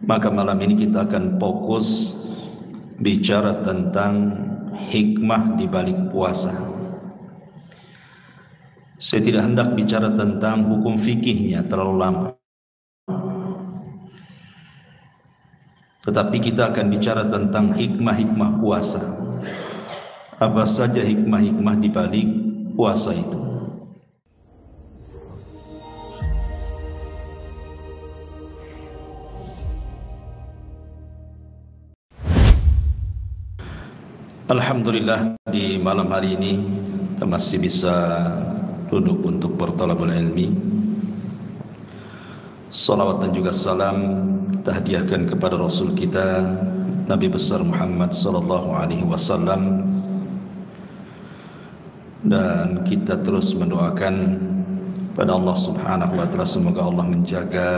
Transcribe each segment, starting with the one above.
Maka malam ini kita akan fokus bicara tentang hikmah di balik puasa. Saya tidak hendak bicara tentang hukum fikihnya terlalu lama, tetapi kita akan bicara tentang hikmah-hikmah puasa. Apa saja hikmah-hikmah di balik puasa itu? Alhamdulillah, di malam hari ini kita masih bisa duduk untuk bertalabul ilmi. Salawat dan juga salam kita hadiahkan kepada Rasul kita Nabi besar Muhammad sallallahu alaihi wasallam, dan kita terus mendoakan pada Allah Subhanahu wa taala semoga Allah menjaga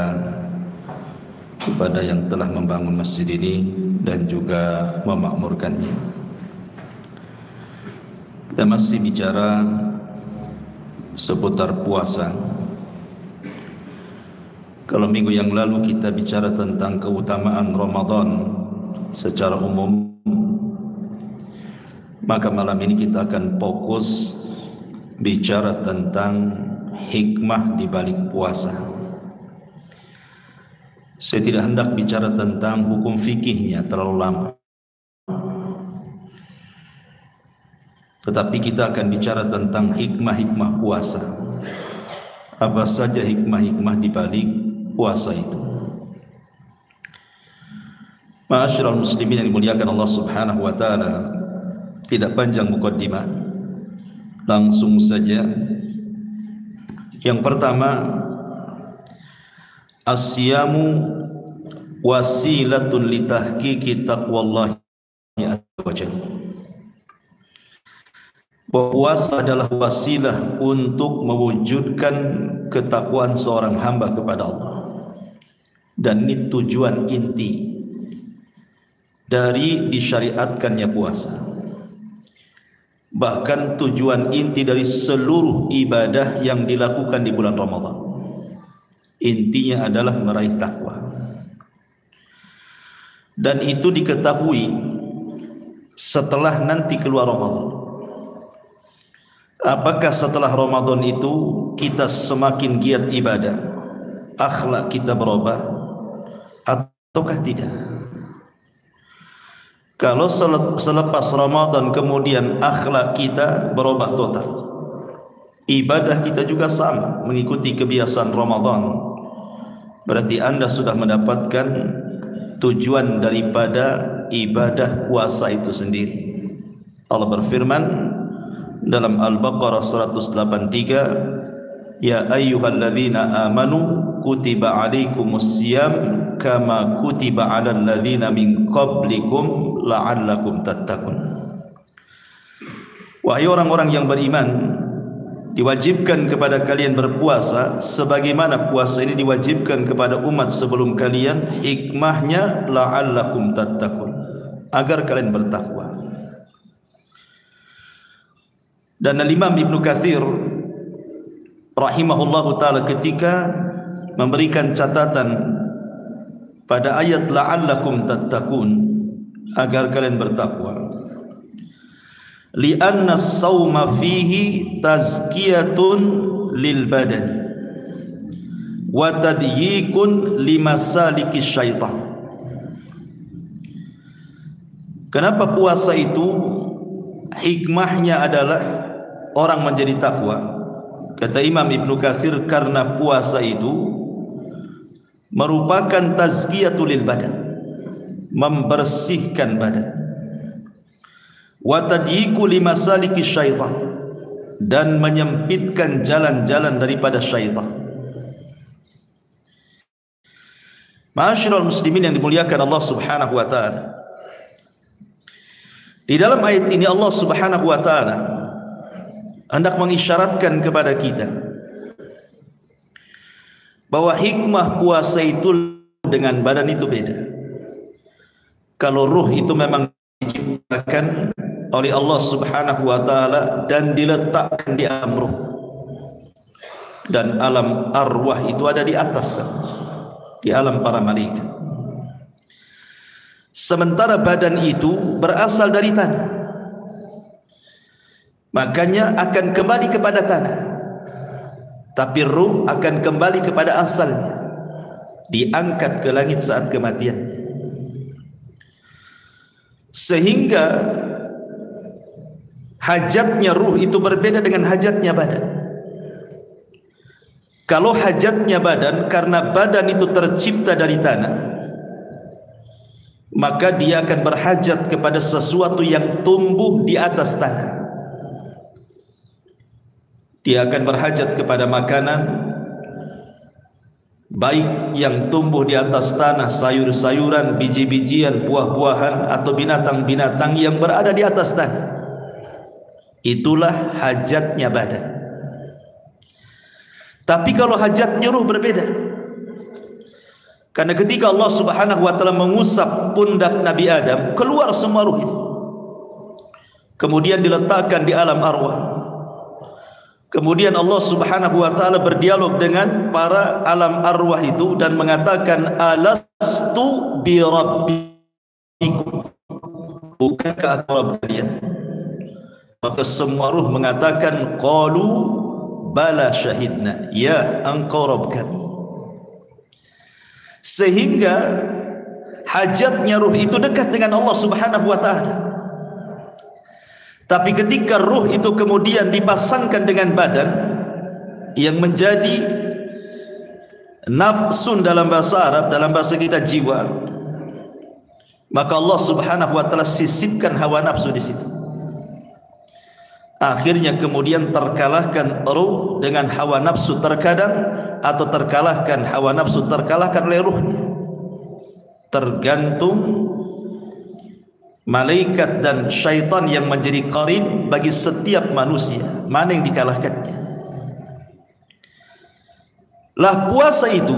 kepada yang telah membangun masjid ini dan juga memakmurkannya. Kita masih bicara seputar puasa. Kalau minggu yang lalu kita bicara tentang keutamaan Ramadan secara umum, maka malam ini kita akan fokus bicara tentang hikmah di balik puasa. Saya tidak hendak bicara tentang hukum fikihnya terlalu lama, tetapi kita akan bicara tentang hikmah-hikmah puasa. Apa saja hikmah-hikmah di balik puasa itu? Ma'asyiral muslimin yang dimuliakan Allah Subhanahu wa taala, tidak panjang mukaddimah, langsung saja. Yang pertama, as-siyamu wasilatun litahqiqi taqwallahi azza wa jalla. Puasa adalah wasilah untuk mewujudkan ketakwaan seorang hamba kepada Allah, dan ini tujuan inti dari disyariatkannya puasa. Bahkan tujuan inti dari seluruh ibadah yang dilakukan di bulan Ramadan, intinya adalah meraih takwa. Dan itu diketahui setelah nanti keluar Ramadan. Apakah setelah Ramadan itu kita semakin giat ibadah, akhlak kita berubah ataukah tidak? Kalau selepas Ramadan kemudian akhlak kita berubah total, ibadah kita juga sama mengikuti kebiasaan Ramadan, berarti Anda sudah mendapatkan tujuan daripada ibadah puasa itu sendiri. Allah berfirman dalam Al-Baqarah 183, ya ayyuhalladzina amanu kutiba alaikumusiyam kama kutiba alal ladzina min qablikum la'allakum tattaqun. Wahai orang-orang yang beriman, diwajibkan kepada kalian berpuasa sebagaimana puasa ini diwajibkan kepada umat sebelum kalian. Hikmahnya la'allakum tattaqun, agar kalian bertakwa. Dan Imam Ibnu Katsir rahimahullahu taala ketika memberikan catatan pada ayat la'allakum tattaqun, agar kalian bertakwa, li'anna as-sawma fihi tazkiyatun lil badani wa tadyikun limasalikis syaitan. Kenapa puasa itu hikmahnya adalah orang menjadi takwa? Kata Imam Ibnu Katsir, karena puasa itu merupakan tazkiyatul lil badan, membersihkan badan, wa tadyiqu limasalikis syaitan, dan menyempitkan jalan-jalan daripada syaitan. Ma'asyiral muslimin yang dimuliakan Allah Subhanahu wa taala, di dalam ayat ini Allah Subhanahu wa taala hendak mengisyaratkan kepada kita bahwa hikmah puasa itu dengan badan itu beda. Kalau ruh itu memang diciptakan oleh Allah Subhanahu wa taala dan diletakkan di alam ruh, dan alam arwah itu ada di atas, di alam para malaikat. sementara badan itu berasal dari tanah, makanya akan kembali kepada tanah. Tapi ruh akan kembali kepada asalnya, diangkat ke langit saat kematian. Sehingga hajatnya ruh itu berbeda dengan hajatnya badan. Kalau hajatnya badan, karena badan itu tercipta dari tanah, maka dia akan berhajat kepada sesuatu yang tumbuh di atas tanah. Dia akan berhajat kepada makanan, baik yang tumbuh di atas tanah, sayur-sayuran, biji-bijian, buah-buahan, atau binatang-binatang yang berada di atas tanah. Itulah hajatnya badan. Tapi kalau hajatnya ruh berbeda. Karena ketika Allah Subhanahu wa taala mengusap pundak Nabi Adam, keluar semua ruh itu. Kemudian diletakkan di alam arwah. Kemudian Allah Subhanahu wa taala berdialog dengan para alam arwah itu dan mengatakan, alastu bi rabbikum, bukankah aku Rabb kalian? Maka semua ruh mengatakan, qalu bala syahidna, ya engkau Rabb kami. Sehingga hajatnya ruh itu dekat dengan Allah Subhanahu wa taala. Tapi ketika ruh itu kemudian dipasangkan dengan badan yang menjadi nafsun dalam bahasa Arab, dalam bahasa kita jiwa, maka Allah Subhanahu wa taala sisipkan hawa nafsu di situ. Akhirnya kemudian terkalahkan ruh dengan hawa nafsu terkadang, atau terkalahkan hawa nafsu terkalahkan oleh ruhnya. Tergantung malaikat dan syaitan yang menjadi qarin bagi setiap manusia, mana yang dikalahkannya. Lah puasa itu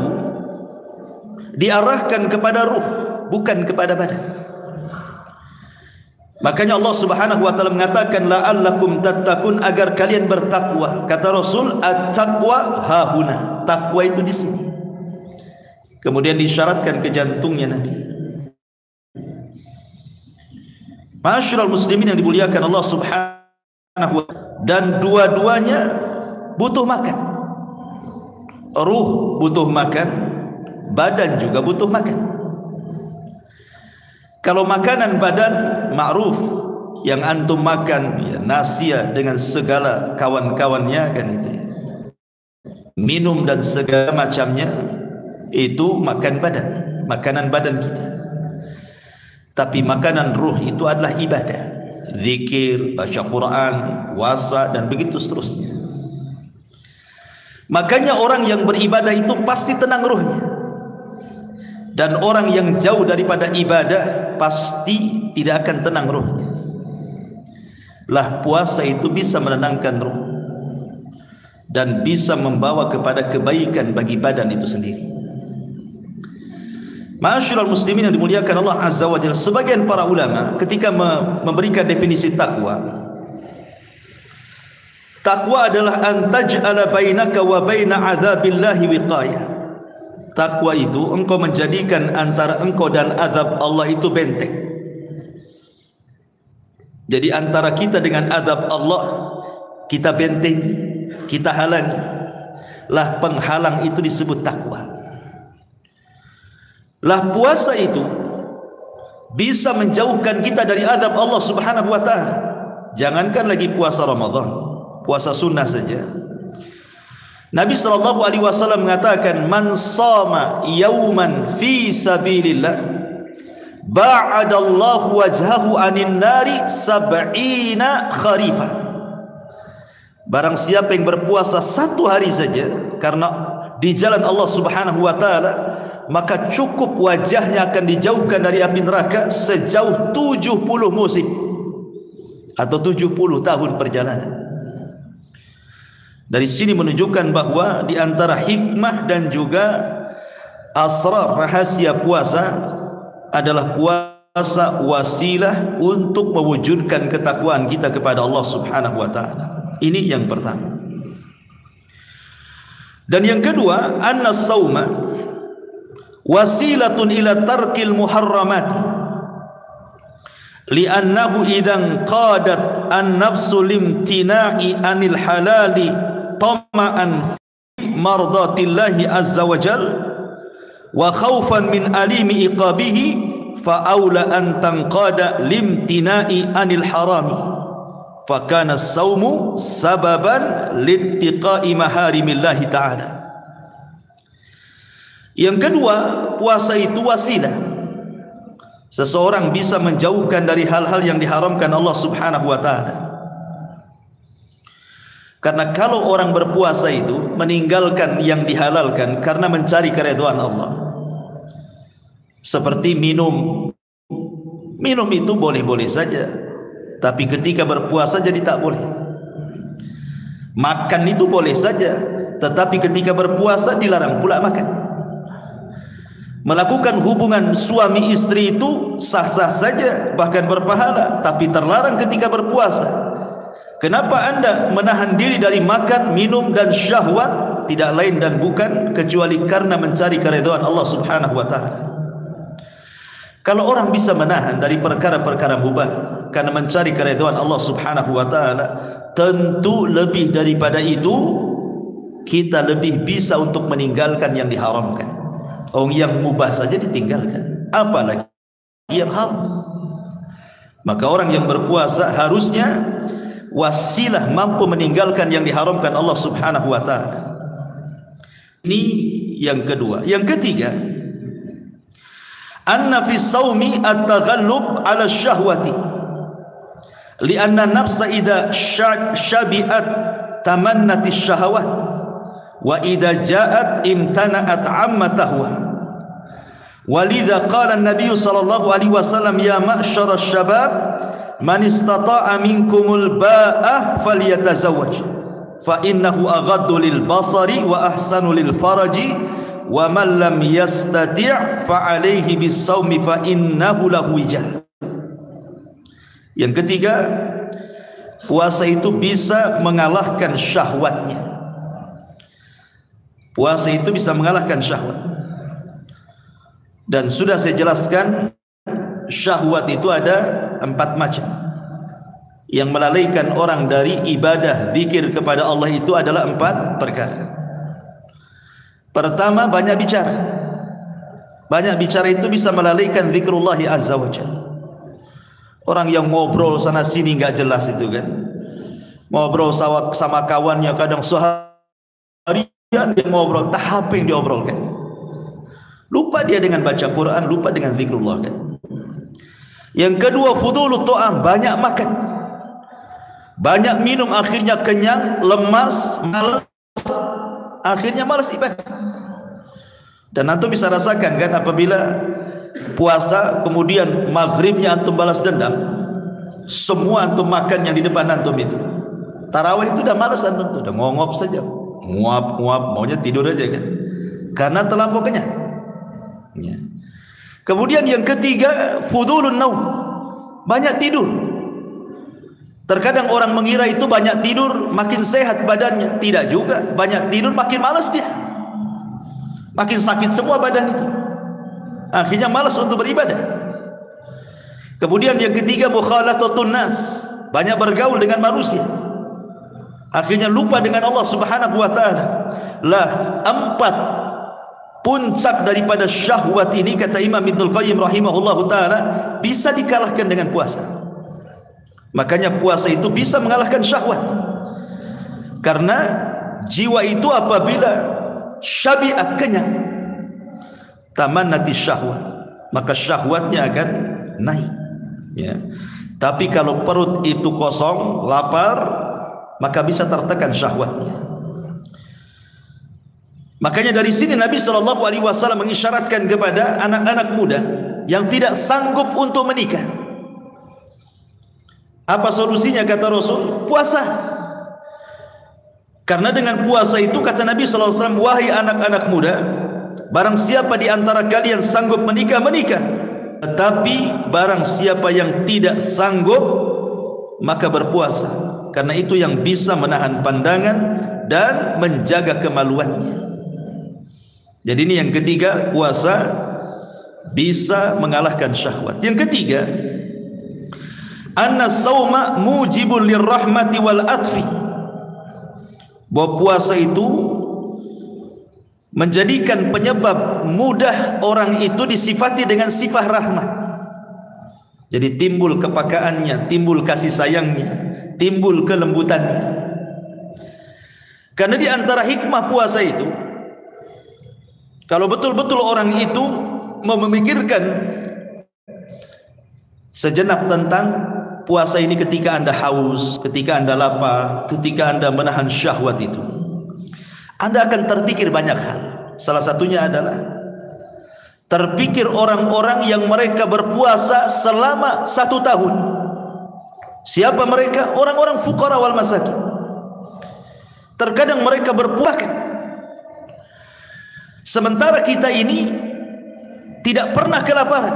diarahkan kepada ruh, bukan kepada badan. Makanya Allah Subhanahu wa taala mengatakan la'allakum tattaqun, agar kalian bertakwa. Kata Rasul, at-taqwa hahuna, takwa itu di sini. Kemudian disyaratkan ke jantungnya Nabi. Masyarul muslimin yang dimuliakan Allah Subhanahu wa taala, dan dua-duanya butuh makan. Ruh butuh makan, badan juga butuh makan. Kalau makanan badan ma'ruf, yang antum makan ya, nasi dengan segala kawan-kawannya kan itu. Minum dan segala macamnya itu makan badan, makanan badan kita. Tapi makanan ruh itu adalah ibadah, zikir, baca Quran, puasa, dan begitu seterusnya. Makanya orang yang beribadah itu pasti tenang ruhnya. Dan orang yang jauh daripada ibadah pasti tidak akan tenang ruhnya. Lah puasa itu bisa menenangkan ruh dan bisa membawa kepada kebaikan bagi badan itu sendiri. Ma'asyiral muslimin yang dimuliakan Allah Azza wa Jalla, sebagian para ulama ketika memberikan definisi takwa, takwa adalah an taj'ala bainaka wa baina 'adzabillahi wiqayah. Takwa itu engkau menjadikan antara engkau dan azab Allah itu benteng. Jadi antara kita dengan azab Allah kita bentengi, kita halangi. Lah penghalang itu disebut takwa. Lah puasa itu bisa menjauhkan kita dari azab Allah Subhanahu wa taala. Jangankan lagi puasa Ramadan, puasa sunnah saja. Nabi sallallahu alaihi wasallam mengatakan, man shama yauman fi sabilillah ba'adallahu wajhahu anin nari sab'ina kharifah. Barang siapa yang berpuasa satu hari saja karena di jalan Allah Subhanahu wa taala, maka cukup wajahnya akan dijauhkan dari api neraka sejauh 70 musim atau 70 tahun perjalanan. Dari sini menunjukkan bahwa di antara hikmah dan juga asrar rahasia puasa adalah puasa wasilah untuk mewujudkan ketakwaan kita kepada Allah Subhanahu wa taala. Ini yang pertama. Dan yang kedua, anna sauma wasilatun ila tarkil muharramati. li'annahu idzan qadat an-nafsu limtina'i anil halali tama'an fi mardatillahi azza wa jal wa khawfan min alimi iqabihi fa aula an tanqada limtina'i anil harami fa kana as-sawmu sababan littiqa'i maharimillahi ta'ala. Yang kedua, puasa itu wasilah seseorang bisa menjauhkan dari hal-hal yang diharamkan Allah Subhanahu wa taala. Karena kalau orang berpuasa itu meninggalkan yang dihalalkan karena mencari keridhaan Allah. Seperti minum. Minum itu boleh-boleh saja, tapi ketika berpuasa jadi tak boleh. Makan itu boleh saja, tetapi ketika berpuasa dilarang pula makan. Melakukan hubungan suami istri itu sah-sah saja, bahkan berpahala, tapi terlarang ketika berpuasa. Kenapa anda menahan diri dari makan, minum dan syahwat? Tidak lain dan bukan kecuali karena mencari keridhaan Allah Subhanahu wa taala. Kalau orang bisa menahan dari perkara-perkara mubah karena mencari keridhaan Allah Subhanahu wa taala, tentu lebih daripada itu kita lebih bisa untuk meninggalkan yang diharamkan. Yang mubah saja ditinggalkan, apalagi yang haram. Maka orang yang berpuasa harusnya wasilah mampu meninggalkan yang diharamkan Allah Subhanahu wa taala. Ini yang kedua. Yang ketiga, anna fi shaumi at-taghallub 'ala asy-syahwati li'anna nafsa idza syabi'at tamannat asy-syahawat wa idza ja'at imtana'at 'amma tahwa. Walidha qala an-nabiy sallallahu alaihi wasallam ya ma'syar asy-syabab man istata'a minkumul ba'ah falyatazawwaj fa innahu aghaddu lil basari wa ahsanu lil faraji wa man lam yastati' fa alayhi bis-shaumi fa innahu lahu wijah. Yang ketiga, puasa itu bisa mengalahkan syahwatnya. Puasa itu bisa mengalahkan syahwat. Dan sudah saya jelaskan, syahwat itu ada 4 macam. Yang melalaikan orang dari ibadah zikir kepada Allah itu adalah 4 perkara. Pertama, banyak bicara. Banyak bicara itu bisa melalaikan zikrullah azza wa jalla. Orang yang ngobrol sana sini enggak jelas itu kan. Ngobrol sama kawannya kadang seharian dia ngobrol, tak apa yang diobrolkan. Lupa dia dengan baca Quran, lupa dengan zikrullah kan. Yang kedua, fudulut ta'am, banyak makan. Banyak minum, akhirnya kenyang, lemas, malas, akhirnya malas ibadah. Dan antum bisa rasakan kan apabila puasa kemudian maghribnya antum balas dendam, semua antum makan yang di depan antum itu. Tarawih itu udah malas antum, udah ngongop saja, nguap, maunya tidur aja kan, karena terlampau kenyang. Ya. Kemudian yang ketiga, fudulun naum, banyak tidur. Terkadang orang mengira itu banyak tidur makin sehat badannya, tidak juga. Banyak tidur makin malas dia, makin sakit semua badan itu, akhirnya malas untuk beribadah. Kemudian yang ketiga, mukhalathatun nas, banyak bergaul dengan manusia, akhirnya lupa dengan Allah Subhanahu wa taala. Lah 4 puncak daripada syahwat ini, kata Imam Ibnul Qayyim rahimahullahu taala, bisa dikalahkan dengan puasa. Makanya puasa itu bisa mengalahkan syahwat. Karena jiwa itu apabila syabiat, kenyang, tamannati syahwat, maka syahwatnya akan naik ya. Tapi kalau perut itu kosong, lapar, maka bisa tertekan syahwatnya. Makanya dari sini Nabi SAW mengisyaratkan kepada anak-anak muda yang tidak sanggup untuk menikah. Apa solusinya kata Rasul? Puasa. Karena dengan puasa itu kata Nabi SAW, wahai anak-anak muda, barang siapa di antara kalian sanggup menikah, menikah. Tetapi barang siapa yang tidak sanggup, maka berpuasa. Karena itu yang bisa menahan pandangan dan menjaga kemaluannya. Jadi ini yang ketiga, puasa bisa mengalahkan syahwat. Yang ketiga, anna sauma mujibul lirrahmati wal atfi, bahwa puasa itu menjadikan penyebab mudah orang itu disifati dengan sifat rahmat. Jadi timbul kepekaannya, timbul kasih sayangnya, timbul kelembutannya. Karena di antara hikmah puasa itu, kalau betul-betul orang itu mau memikirkan sejenak tentang puasa ini, ketika Anda haus, ketika Anda lapar, ketika Anda menahan syahwat itu, Anda akan terpikir banyak hal. Salah satunya adalah terpikir orang-orang yang mereka berpuasa selama 1 tahun. Siapa mereka? Orang-orang fuqara wal masakin. Terkadang mereka berpuasa, sementara kita ini tidak pernah kelaparan,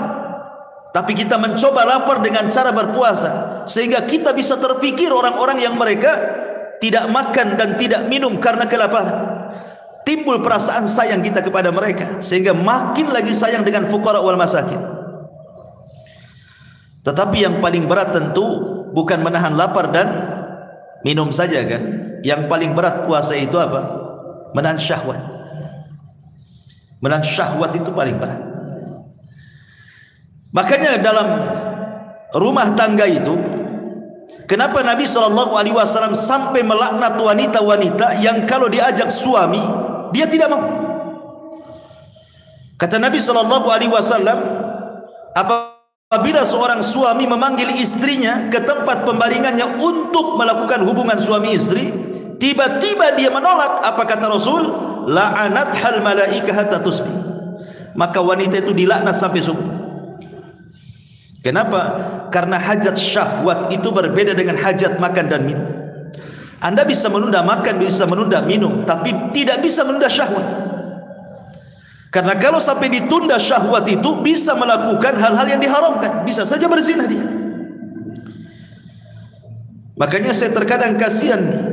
tapi kita mencoba lapar dengan cara berpuasa, sehingga kita bisa terpikir orang-orang yang mereka tidak makan dan tidak minum karena kelaparan. Timbul perasaan sayang kita kepada mereka, sehingga makin lagi sayang dengan fuqara wal masakin. Tetapi yang paling berat tentu bukan menahan lapar dan minum saja kan. Yang paling berat puasa itu apa? Menahan syahwat. Menahan syahwat itu paling berat. Makanya dalam rumah tangga itu, kenapa Nabi SAW sampai melaknat wanita-wanita yang kalau diajak suami dia tidak mau? Kata Nabi SAW, apabila seorang suami memanggil istrinya ke tempat pembaringannya untuk melakukan hubungan suami istri, tiba-tiba dia menolak, apa kata Rasul? La'anat hal malaikah hatta tusbih. Maka wanita itu dilaknat sampai subuh. Kenapa? Karena hajat syahwat itu berbeda dengan hajat makan dan minum. Anda bisa menunda makan, bisa menunda minum, tapi tidak bisa menunda syahwat. Karena kalau sampai ditunda syahwat itu, bisa melakukan hal-hal yang diharamkan, bisa saja berzina dia. Makanya saya terkadang kasihan nih,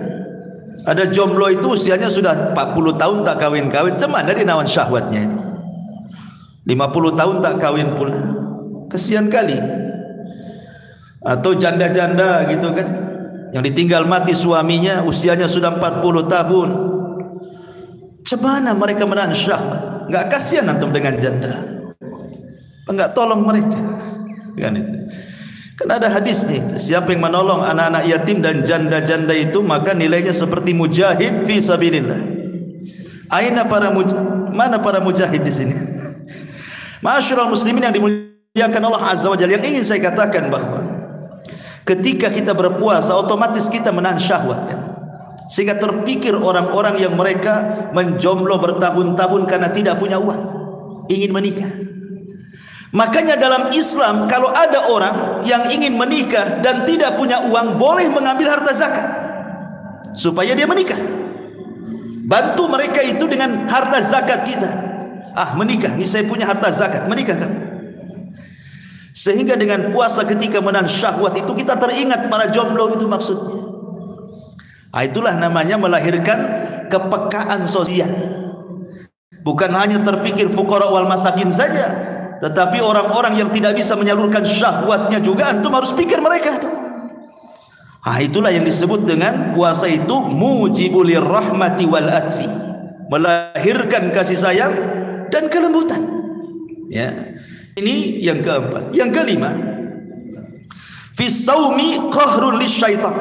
ada jomblo itu usianya sudah 40 tahun tak kawin-kawin, cuman dia nawan syahwatnya itu. 50 tahun tak kawin pula, kasihan kali. Atau janda-janda gitu kan, yang ditinggal mati suaminya, usianya sudah 40 tahun. Cemana mereka menahan syahwat? Enggak kasihan antum dengan janda? Enggak tolong mereka kan itu. Kan ada hadis nih, siapa yang menolong anak-anak yatim dan janda-janda itu, maka nilainya seperti mujahid fi sabilillah. Mana para mujahid di sini? Ma'asyiral muslimin yang dimuliakan Allah Azza wa Jalla, yang ingin saya katakan bahwa ketika kita berpuasa otomatis kita menahan syahwat kan? Sehingga terpikir orang-orang yang mereka menjomblo bertahun-tahun karena tidak punya uang, ingin menikah. Makanya dalam Islam, kalau ada orang yang ingin menikah dan tidak punya uang, boleh mengambil harta zakat supaya dia menikah. Bantu mereka itu dengan harta zakat kita. Ah, menikah, ini saya punya harta zakat, menikah kamu. Sehingga dengan puasa ketika menahan syahwat itu, kita teringat para jomblo itu maksudnya. Itulah namanya melahirkan kepekaan sosial. Bukan hanya terpikir fuqara wal masakin saja, tetapi orang-orang yang tidak bisa menyalurkan syahwatnya juga antum harus pikir mereka itu. Itulah yang disebut dengan puasa itu mujibul rahmati wal atfi, melahirkan kasih sayang dan kelembutan. Ya. Ini yang keempat. Yang kelima, fi shaumi qahrun lisyaitan.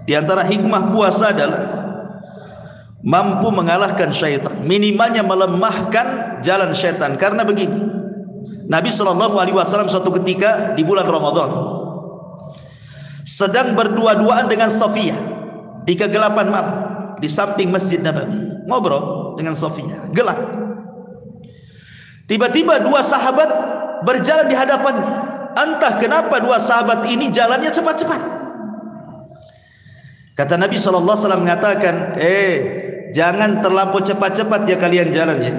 Di antara hikmah puasa adalah mampu mengalahkan syaitan, minimalnya melemahkan jalan syaitan. Karena begini, Nabi SAW suatu ketika di bulan Ramadan sedang berdua-duaan dengan Safiyah di kegelapan malam di samping Masjid Nabawi, ngobrol dengan Safiyah, gelap. Tiba-tiba dua sahabat berjalan di hadapannya. Entah kenapa dua sahabat ini jalannya cepat-cepat. Kata Nabi SAW mengatakan, jangan terlampau cepat-cepat ya kalian jalan ya.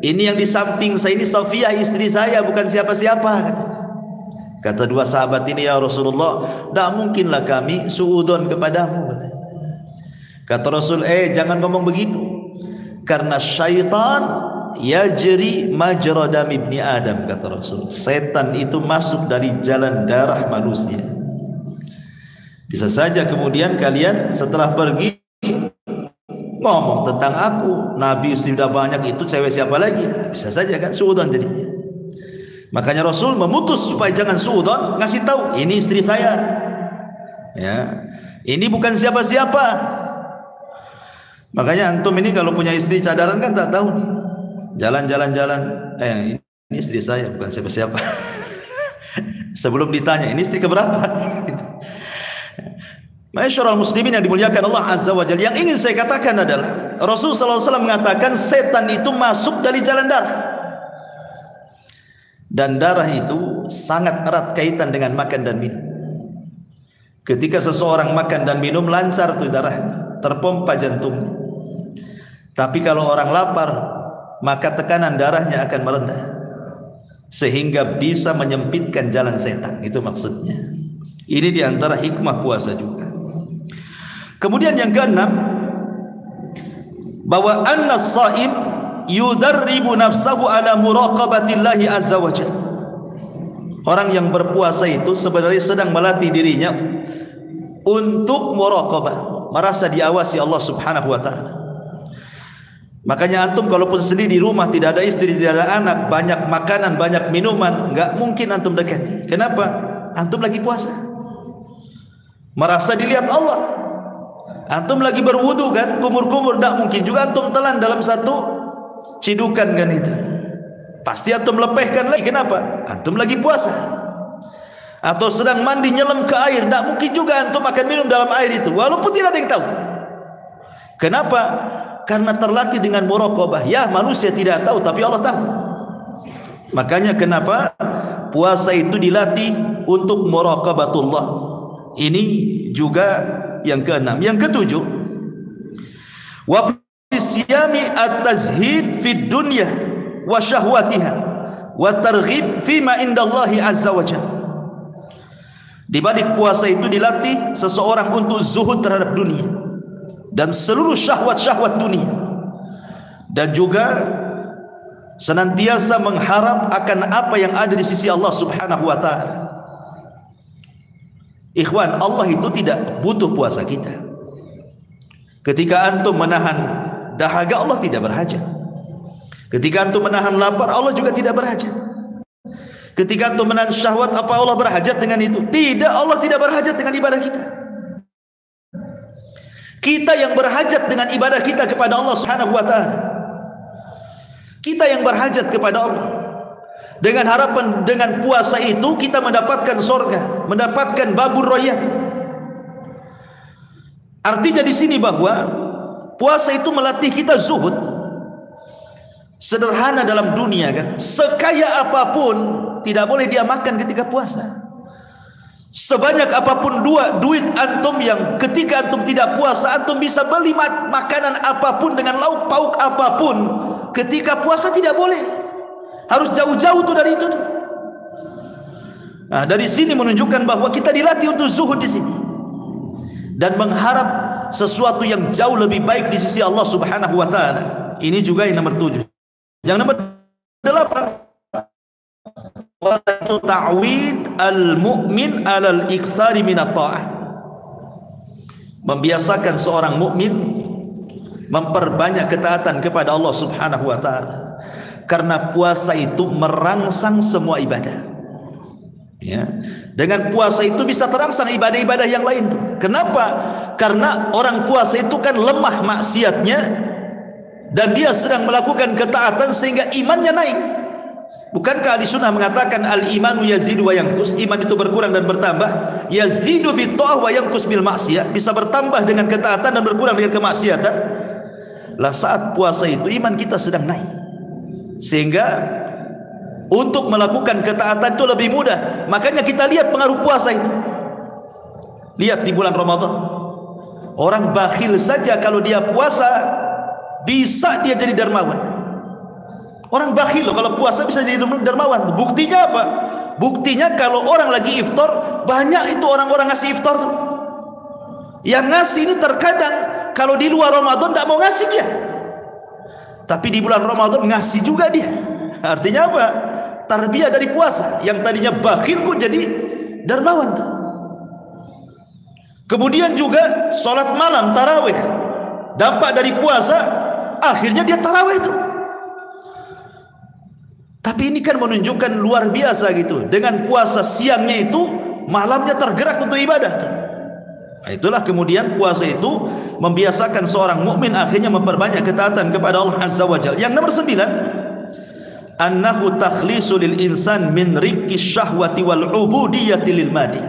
Ini yang di samping saya ini Safiyah, istri saya, bukan siapa-siapa. Kata dua sahabat ini, ya Rasulullah, tidak mungkinlah kami suudon kepadamu. Kata Rasul, jangan ngomong begitu, karena syaitan yajri majra dam ibni Adam. Kata Rasul, setan itu masuk dari jalan darah manusia. Bisa saja kemudian kalian setelah pergi ngomong tentang aku, Nabi sudah banyak, itu cewek siapa lagi? Bisa saja kan suudzon jadinya. Makanya Rasul memutus supaya jangan suudzon, ngasih tahu ini istri saya. Ya. Ini bukan siapa-siapa. Makanya antum ini kalau punya istri cadaran kan tak tahu nih. Jalan-jalan, ini istri saya bukan siapa-siapa. Sebelum ditanya ini istri keberapa? Masyarul muslimin yang dimuliakan Allah Azza wa Jalla, yang ingin saya katakan adalah Rasulullah SAW mengatakan setan itu masuk dari jalan darah, dan darah itu sangat erat kaitan dengan makan dan minum. Ketika seseorang makan dan minum lancar tuh darahnya, terpompa jantungnya. Tapi kalau orang lapar, maka tekanan darahnya akan merendah sehingga bisa menyempitkan jalan setan. Itu maksudnya. Ini diantara hikmah puasa juga. Kemudian yang keenam, bahwa an-shaim yudarribu nafsahu ala muraqabatillahi azza wa jalla. Orang yang berpuasa itu sebenarnya sedang melatih dirinya untuk muraqabah, merasa diawasi Allah Subhanahu wa taala. Makanya antum kalaupun sendiri di rumah, tidak ada istri, tidak ada anak, banyak makanan, banyak minuman, enggak mungkin antum dekati. Kenapa? Antum lagi puasa. Merasa dilihat Allah. Antum lagi berwudu kan, kumur-kumur, tidak mungkin juga antum telan dalam satu cidukan kan itu. Pasti antum lepehkan lagi. Kenapa? Antum lagi puasa. Atau sedang mandi nyelam ke air, tidak mungkin juga antum akan minum dalam air itu, walaupun tidak ada yang tahu. Kenapa? Karena terlatih dengan muraqabah. Ya, manusia tidak tahu, tapi Allah tahu. Makanya kenapa puasa itu dilatih untuk muraqabatullah. Ini juga yang keenam. Yang ketujuh, wa fi siyami at-tazhid fid dunya wa syahwatiha wa targhib fima indallahi azza wa jalla. Di balik puasa itu dilatih seseorang untuk zuhud terhadap dunia dan seluruh syahwat-syahwat dunia, dan juga senantiasa mengharap akan apa yang ada di sisi Allah Subhanahu wa taala. Ikhwan, Allah itu tidak butuh puasa kita. Ketika antum menahan dahaga, Allah tidak berhajat. Ketika antum menahan lapar, Allah juga tidak berhajat. Ketika antum menahan syahwat, apa Allah berhajat dengan itu? Tidak, Allah tidak berhajat dengan ibadah kita. Kita yang berhajat dengan ibadah kita kepada Allah Subhanahu wa taala. Kita yang berhajat kepada Allah. Dengan harapan dengan puasa itu kita mendapatkan surga, mendapatkan babur royah. Artinya di sini bahwa puasa itu melatih kita zuhud. Sederhana dalam dunia kan, sekaya apapun tidak boleh dia makan ketika puasa. Sebanyak apapun duit antum yang ketika antum tidak puasa antum bisa beli makanan apapun dengan lauk pauk apapun, ketika puasa tidak boleh. Harus jauh-jauh tuh dari itu tuh. Nah, dari sini menunjukkan bahwa kita dilatih untuk zuhud di sini dan mengharap sesuatu yang jauh lebih baik di sisi Allah Subhanahu wa taala. Ini juga yang nomor 7. Yang nomor 8, ta'wid al-mu'min 'alal iktsari min at-ta'ah. Membiasakan seorang mukmin memperbanyak ketaatan kepada Allah Subhanahu wa taala. Karena puasa itu merangsang semua ibadah. Ya. Dengan puasa itu bisa terangsang ibadah-ibadah yang lain tuh. Kenapa? Karena orang puasa itu kan lemah maksiatnya dan dia sedang melakukan ketaatan sehingga imannya naik. Bukankah ahli sunnah mengatakan al-imanu yazidu wa yanqus? Iman itu berkurang dan bertambah. Yazidu bit ta'ah wa yanqus bil maksiyah. Bisa bertambah dengan ketaatan dan berkurang dengan kemaksiatan. Lah saat puasa itu iman kita sedang naik. Sehingga untuk melakukan ketaatan itu lebih mudah. Makanya kita lihat pengaruh puasa itu. Lihat di bulan Ramadan, orang bakhil saja kalau dia puasa bisa dia jadi dermawan. Orang bakhil kalau puasa bisa jadi dermawan. Buktinya apa? Buktinya kalau orang lagi iftar, banyak itu orang-orang ngasih iftar tuh. Yang ngasih ini terkadang kalau di luar Ramadan tidak mau ngasih dia, tapi di bulan Ramadan ngasih juga dia. Artinya apa? Tarbiyah dari puasa. Yang tadinya bakhil kok jadi dermawan tuh. Kemudian juga sholat malam tarawih, dampak dari puasa akhirnya dia tarawih itu. Tapi ini kan menunjukkan luar biasa gitu, dengan puasa siangnya itu malamnya tergerak untuk ibadah. Nah, itulah kemudian puasa itu membiasakan seorang mukmin akhirnya memperbanyak ketaatan kepada Allah Azza wa Jalla. Yang nomor 9, annahu takhlisu lil insan min riqqi syahwati wal ubudiyyati lil madi.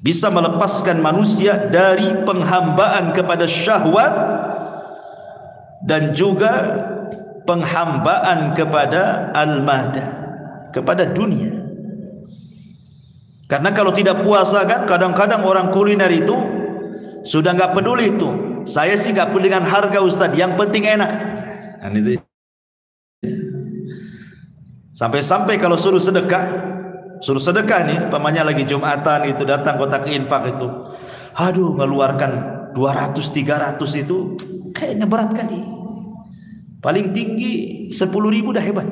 Bisa melepaskan manusia dari penghambaan kepada syahwat dan juga penghambaan kepada al-madah, kepada dunia. Karena kalau tidak puasa kan kadang-kadang orang kuliner itu sudah nggak peduli itu. Saya sih nggak peduli dengan harga Ustadz, yang penting enak. Nah, itu. Sampai-sampai kalau suruh sedekah nih, pamannya lagi Jumatan itu datang kotak infak itu, aduh ngeluarkan 200-300 itu kayaknya berat kali. Paling tinggi 10.000 dah hebat.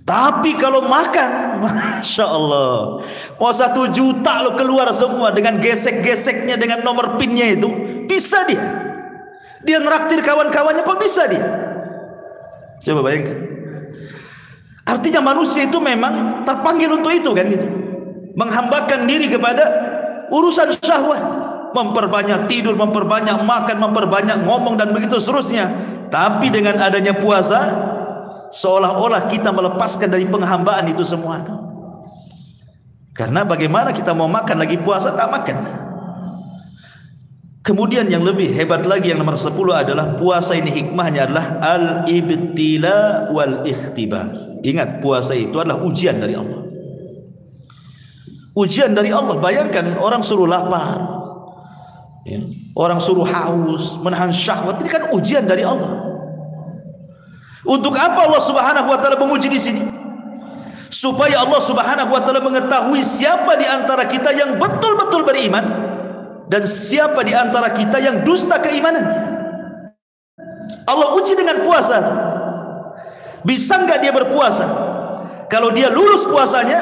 Tapi kalau makan, Masya Allah, mau 1 juta lo keluar semua dengan gesek-geseknya, dengan nomor pinnya itu, bisa dia. Dia neraktir kawan-kawannya, kok bisa dia? Coba bayangkan. Artinya manusia itu memang terpanggil untuk itu kan gitu. Menghambakan diri kepada urusan syahwat, memperbanyak tidur, memperbanyak makan, memperbanyak ngomong dan begitu seterusnya. Tapi dengan adanya puasa, seolah-olah kita melepaskan dari penghambaan itu semua. Karena bagaimana kita mau makan lagi puasa, tak makan. Kemudian yang lebih hebat lagi, yang nomor 10 adalah puasa ini hikmahnya adalah al-ibtila wal ikhtibar. Ingat, puasa itu adalah ujian dari Allah. Ujian dari Allah. Bayangkan orang suruh lapar, ya, orang suruh haus, menahan syahwat. Ini kan ujian dari Allah. Untuk apa Allah Subhanahu wa taala menguji di sini? Supaya Allah Subhanahu wa taala mengetahui siapa di antara kita yang betul-betul beriman dan siapa di antara kita yang dusta keimanannya. Allah uji dengan puasa. Bisa enggak dia berpuasa? Kalau dia lulus puasanya,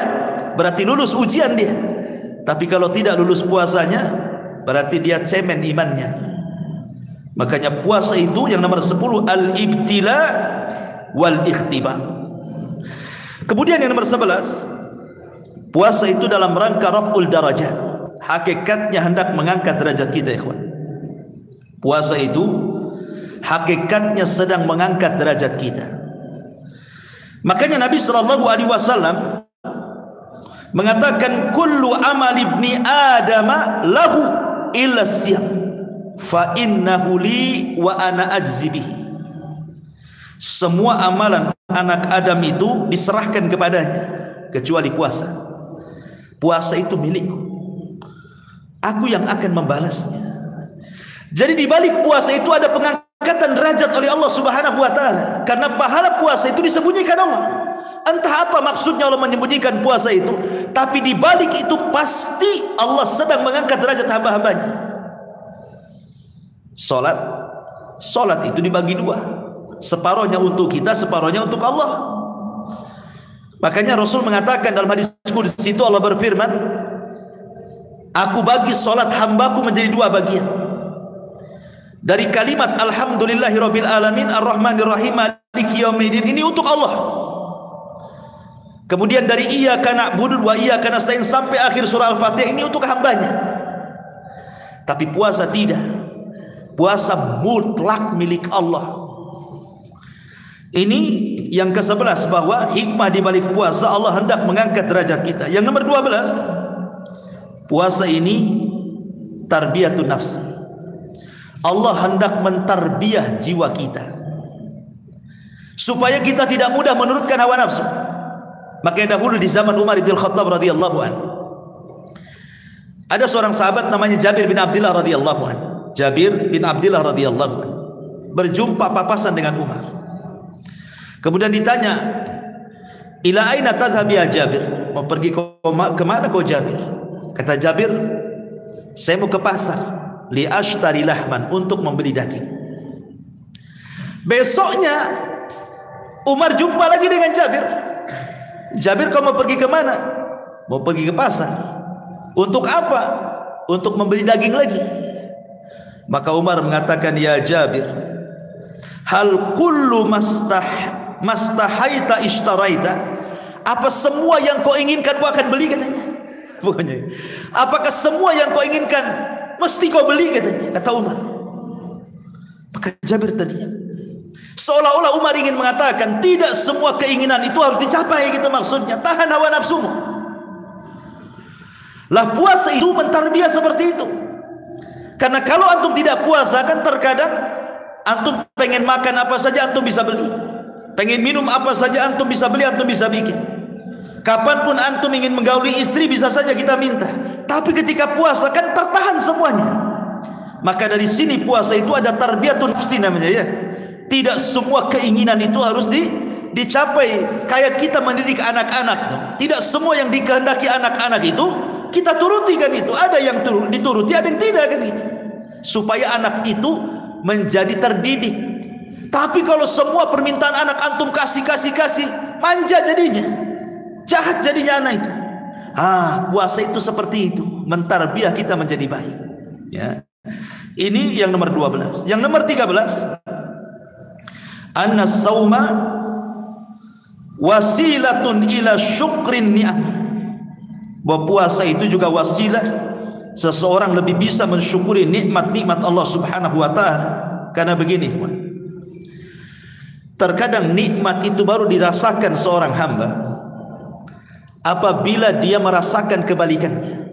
berarti lulus ujian dia. Tapi kalau tidak lulus puasanya, berarti dia cemen imannya. Makanya puasa itu yang nomor 10, al-ibtila wal ikhtibar. Kemudian yang nomor 11, puasa itu dalam rangka raf'ul darajat. Hakikatnya hendak mengangkat derajat kita, ikhwan. Puasa itu hakikatnya sedang mengangkat derajat kita. Makanya Nabi sallallahu alaihi wasallam mengatakan kullu amal ibni Adam lahu illa siyam fa innahu li wa ana ajzi bihi. Semua amalan anak Adam itu diserahkan kepadanya kecuali puasa. Puasa itu milikku, aku yang akan membalasnya. Jadi di balik puasa itu ada pengangkatan derajat oleh Allah Subhanahu wa taala. Karena pahala puasa itu disembunyikan Allah. Entah apa maksudnya Allah menyembunyikan puasa itu, tapi di balik itu pasti Allah sedang mengangkat derajat hamba-hambanya. Salat itu dibagi dua. Separuhnya untuk kita, separuhnya untuk Allah. Makanya Rasul mengatakan dalam hadis qudsi itu, Allah berfirman, aku bagi salat hambaku menjadi 2 bagian. Dari kalimat alhamdulillahirabbil alamin arrahmanir rahim maliki yaumiddin, ini untuk Allah. Kemudian dari iyyaka na'budu wa iyyaka nasta'in sampai akhir surah Al-Fatihah, ini untuk hambanya. Tapi puasa tidak. Puasa mutlak milik Allah. Ini yang ke-11, bahwa hikmah di balik puasa Allah hendak mengangkat derajat kita. Yang nomor 12, puasa ini tarbiyatun nafs. Allah hendak mentarbiyah jiwa kita supaya kita tidak mudah menurutkan hawa nafsu. Makanya dahulu di zaman Umar bin Khattab radhiyallahu anhu, ada seorang sahabat namanya Jabir bin Abdullah radhiyallahu anhu. Jabir bin Abdullah radhiyallahu anhu berjumpa papasan dengan Umar. Kemudian ditanya, ila aina tadhhab ya Jabir? Mau pergi kemana kau Jabir? Kata Jabir, saya mau ke pasar, li ashtari lahman, untuk membeli daging. Besoknya Umar jumpa lagi dengan Jabir. Jabir, kau mau pergi kemana? Mau pergi ke pasar. Untuk apa? untuk membeli daging lagi. Maka Umar mengatakan, ya Jabir, hal kullu mastahaita ishtaraita, apa semua yang kau inginkan kau akan beli, katanya. Pokoknya, apakah semua yang kau inginkan mesti kau beli, katanya, kata Umar. Maka Jabir terdiam. Seolah-olah Umar ingin mengatakan tidak semua keinginan itu harus dicapai, gitu maksudnya. Tahan hawa nafsumu. Lah puasa itu mentarbiah seperti itu. Karena kalau antum tidak puasa kan terkadang antum pengen makan apa saja antum bisa beli, pengen minum apa saja antum bisa beli, antum bisa bikin. Kapanpun antum ingin menggauli istri bisa saja kita minta. Tapi ketika puasa kan tertahan semuanya. Maka dari sini puasa itu ada tarbiyatun nafsi namanya, ya. Tidak semua keinginan itu harus dicapai. Kayak kita mendidik anak-anak, tidak semua yang dikehendaki anak-anak itu kita turuti, kan itu. Ada yang dituruti, ada yang tidak, kan itu. Supaya anak itu menjadi terdidik. Tapi kalau semua permintaan anak antum kasih, manja jadinya, jahat jadinya anak itu. Puasa itu seperti itu, mentarbiah kita menjadi baik, ya. Ini yang nomor 12. Yang nomor 13, anna sauma wasilatun ila syukrin ni'am. Bahwa puasa itu juga wasilah seseorang lebih bisa mensyukuri nikmat-nikmat Allah Subhanahu wa taala. Karena begini, terkadang nikmat itu baru dirasakan seorang hamba apabila dia merasakan kebalikannya.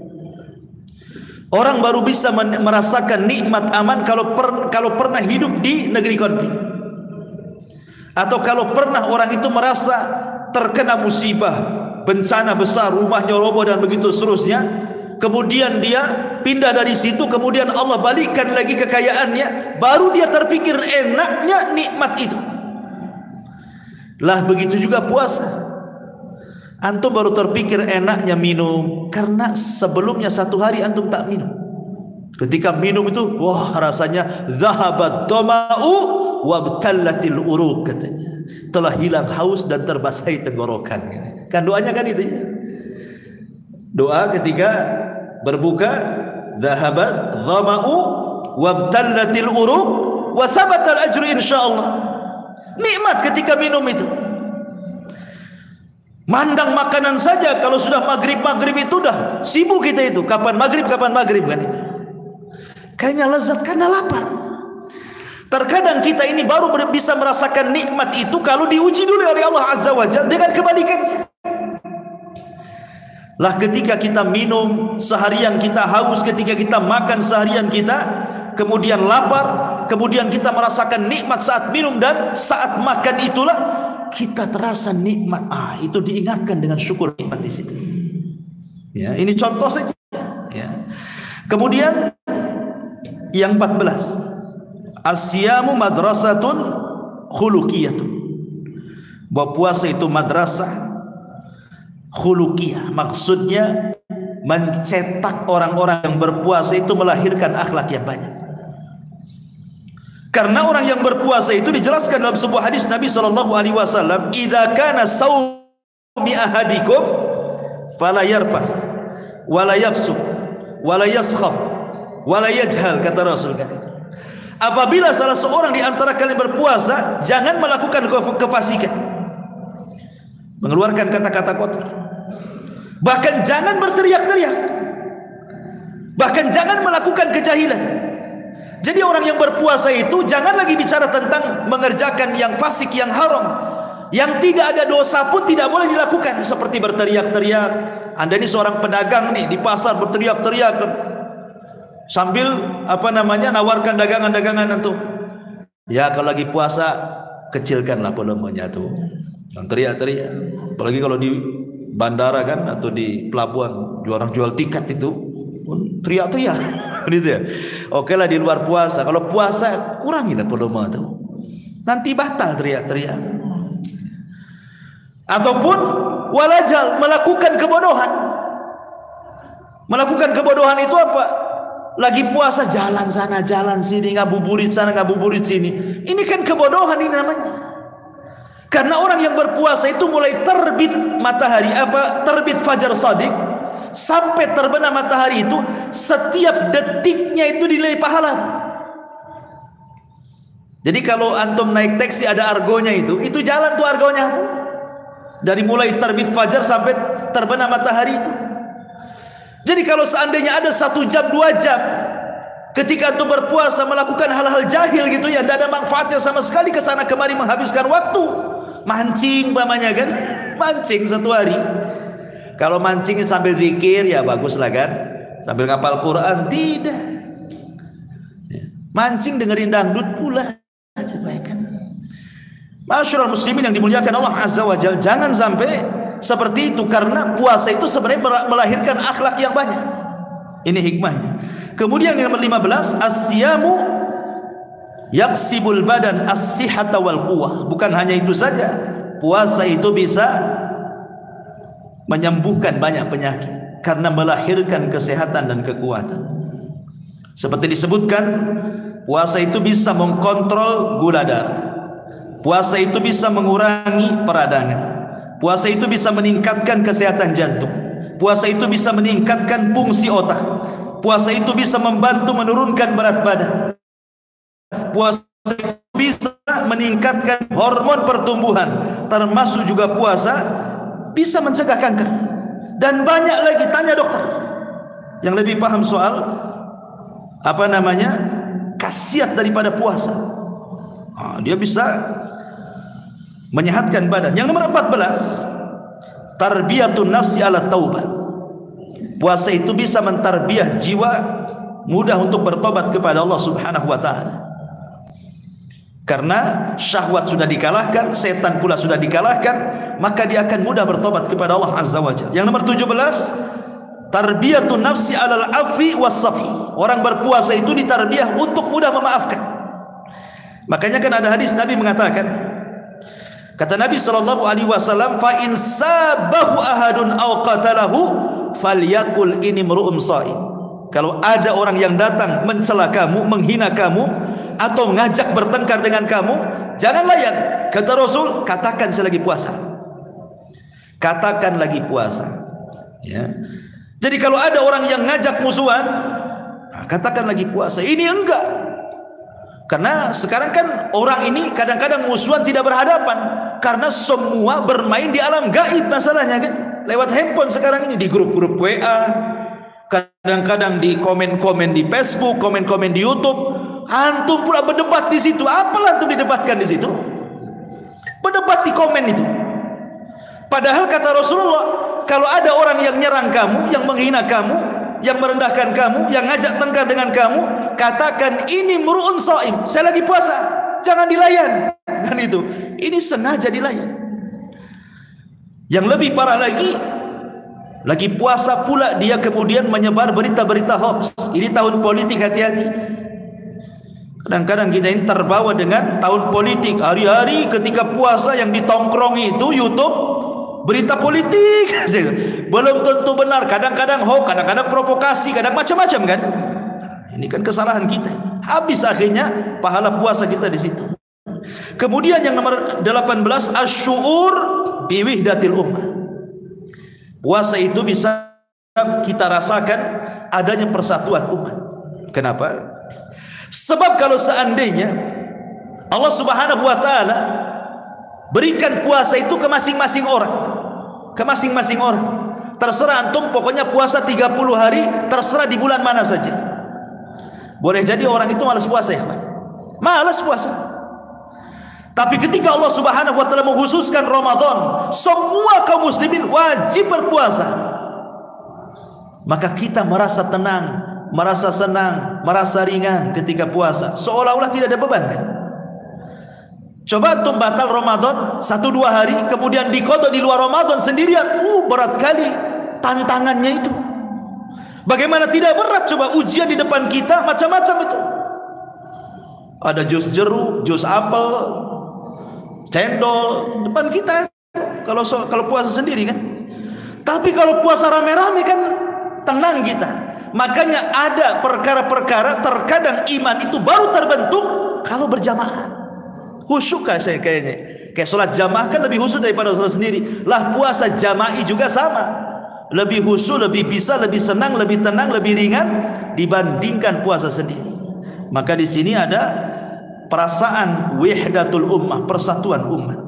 Orang baru bisa merasakan nikmat aman kalau pernah hidup di negeri konflik, atau kalau pernah orang itu merasa terkena musibah, bencana besar, rumahnya roboh dan begitu seterusnya. Kemudian dia pindah dari situ, kemudian Allah balikkan lagi kekayaannya, baru dia terpikir enaknya nikmat itu. Lah begitu juga puasa. Antum baru terpikir enaknya minum karena sebelumnya satu hari antum tak minum. Ketika minum itu, wah rasanya zahabat doma'u wabtallatil uruq, katanya. Telah hilang haus dan terbasahi tenggorokan. Kan doanya kan itu, ya. Doa ketika berbuka, zahabat dhama'u wabtallatil uruq wa thabatal ajru insyaallah. Nikmat ketika minum itu. Mandang makanan saja, kalau sudah maghrib itu dah sibuk kita itu. Kapan maghrib kan itu. Kayaknya lezat karena lapar. Terkadang kita ini baru bisa merasakan nikmat itu kalau diuji dulu oleh Allah Azza wa Jalla dengan kebalikannya. Lah ketika kita minum seharian kita haus, ketika kita makan seharian kita kemudian lapar, kemudian kita merasakan nikmat saat minum dan saat makan, itulah kita terasa nikmat. Itu diingatkan dengan syukur nikmat di situ. Ya, ini contoh saja. Ya. Kemudian yang 14, asyamu madrasatun khuluqiyatun. Bahwa puasa itu madrasah khuluqiyah, maksudnya mencetak orang-orang yang berpuasa itu melahirkan akhlak yang banyak. Karena orang yang berpuasa itu dijelaskan dalam sebuah hadis Nabi SAW, idza kana saumi ahadikum fala yarfath wala yafsuq wala yaskhab wala yajhal, kata Rasul kan itu. Apabila salah seorang di antara kalian berpuasa, jangan melakukan kefasikan, mengeluarkan kata-kata kotor, bahkan jangan berteriak-teriak, bahkan jangan melakukan kejahilan. Jadi orang yang berpuasa itu jangan lagi bicara tentang mengerjakan yang fasik, yang haram, yang tidak ada dosa pun tidak boleh dilakukan, seperti berteriak-teriak. Anda ini seorang pedagang nih di pasar, berteriak-teriak sambil nawarkan dagangan-dagangan itu. Ya kalau lagi puasa kecilkanlah volumenya tuh, yang teriak-teriak. Apalagi kalau di bandara kan atau di pelabuhan orang jual tiket itu teriak-teriak gitu ya. Oke lah di luar puasa. Kalau puasa kurangilah volume itu, nanti batal teriak-teriak. Ataupun walajal, melakukan kebodohan. Melakukan kebodohan itu apa? Lagi puasa jalan sana jalan sini, ngabuburit sana ngabuburit sini. Ini kan kebodohan ini namanya. Karena orang yang berpuasa itu mulai terbit matahari, terbit fajar shadiq sampai terbenam matahari itu setiap detiknya itu dinilai pahala. Jadi kalau antum naik taksi ada argonya itu jalan tuh argonya tuh. Dari mulai terbit fajar sampai terbenam matahari itu. Jadi kalau seandainya ada 1 jam 2 jam ketika antum berpuasa melakukan hal-hal jahil gitu ya, tidak ada manfaatnya sama sekali, kesana kemari menghabiskan waktu, mancing umpamanya kan, mancing 1 hari. Kalau mancing sambil zikir ya bagus lah kan, sambil ngapal Quran tidak. Mancing dengerin dangdut pula aja baik kan. Masyaallah muslimin yang dimuliakan Allah Azza wa Jalla, jangan sampai seperti itu, karena puasa itu sebenarnya melahirkan akhlak yang banyak. Ini hikmahnya. Kemudian yang nomor 15, as-siyamu yaksibul badan as-sihhata wal quwwah. Bukan hanya itu saja, puasa itu bisa menyembuhkan banyak penyakit karena melahirkan kesehatan dan kekuatan. Seperti disebutkan, puasa itu bisa mengkontrol gula darah. Puasa itu bisa mengurangi peradangan. Puasa itu bisa meningkatkan kesehatan jantung. Puasa itu bisa meningkatkan fungsi otak. Puasa itu bisa membantu menurunkan berat badan. Puasa itu bisa meningkatkan hormon pertumbuhan. Termasuk juga puasa bisa mencegah kanker. Dan banyak lagi, tanya dokter yang lebih paham soal khasiat daripada puasa. Dia bisa menyehatkan badan. Yang nomor 14, tarbiyatun nafsi ala taubah. Puasa itu bisa mentarbiah jiwa mudah untuk bertobat kepada Allah Subhanahu wa taala. Karena syahwat sudah dikalahkan, setan pula sudah dikalahkan, maka dia akan mudah bertobat kepada Allah Azza wa Jalla. Yang nomor 17, tarbiyatun nafsi alal afi was-safi. Orang berpuasa itu ditarbiyah untuk mudah memaafkan. Makanya kan ada hadis Nabi mengatakan, kata Nabi sallallahu alaihi wasallam, fa in sabahu ahadun aw qatalahu falyaqul inni mru'um shaim. Kalau ada orang yang datang mencela kamu, menghina kamu, atau mengajak bertengkar dengan kamu, jangan layan. Kata Rasul, katakan selagi puasa. Katakan lagi puasa. Ya. Jadi kalau ada orang yang ngajak musuhan, katakan lagi puasa. Ini enggak. Karena sekarang kan orang ini kadang-kadang musuhan tidak berhadapan, karena semua bermain di alam gaib masalahnya kan. Lewat handphone sekarang ini, di grup-grup WA, kadang-kadang di komen-komen di Facebook, komen-komen di YouTube. Antum pula berdebat di situ. Apalah antum didebatkan di situ? Berdebat di komen itu. Padahal kata Rasulullah, kalau ada orang yang nyerang kamu, yang menghina kamu, yang merendahkan kamu, yang ngajak tengkar dengan kamu, katakan ini mru'un shaim, saya lagi puasa, jangan dilayan. Kan itu. Ini sengaja dilayan. Yang lebih parah lagi puasa pula dia kemudian menyebar berita-berita hoax. Ini tahun politik, hati-hati. Kadang-kadang kita ini terbawa dengan tahun politik. Hari-hari ketika puasa yang ditongkrong itu YouTube berita politik. Belum tentu benar, kadang-kadang hoax, kadang-kadang provokasi, kadang macam-macam kan. Ini kan kesalahan kita. Habis akhirnya pahala puasa kita di situ. Kemudian yang nomor 18, asy'ur bi wihdatil ummah. Puasa itu bisa kita rasakan adanya persatuan umat. Kenapa? Sebab kalau seandainya Allah Subhanahu wa taala berikan puasa itu ke masing-masing orang, ke masing-masing orang, terserah antum, pokoknya puasa 30 hari, terserah di bulan mana saja. Boleh jadi orang itu malas puasa ya, malas puasa. Tapi ketika Allah Subhanahu wa taala mengkhususkan Ramadan, semua kaum muslimin wajib berpuasa, maka kita merasa tenang, merasa senang, merasa ringan ketika puasa, seolah-olah tidak ada beban kan? Coba antum batal Ramadan 1-2 hari, kemudian diqadha di luar Ramadan sendirian, berat kali tantangannya itu. Bagaimana tidak berat? Coba ujian di depan kita macam-macam itu. Ada jus jeruk, jus apel, cendol depan kita. Kalau puasa sendiri kan. Tapi kalau puasa rame-rame kan tenang kita. Makanya ada perkara-perkara terkadang iman itu baru terbentuk kalau berjamaah. Khusyuk saya kayaknya. Kayak sholat jamaah kan lebih khusyuk daripada sholat sendiri. Lah puasa jama'i juga sama. lebih khusyuk, lebih bisa, lebih senang, lebih tenang, lebih ringan dibandingkan puasa sendiri. Maka di sini ada perasaan wahdatul ummah, persatuan umat.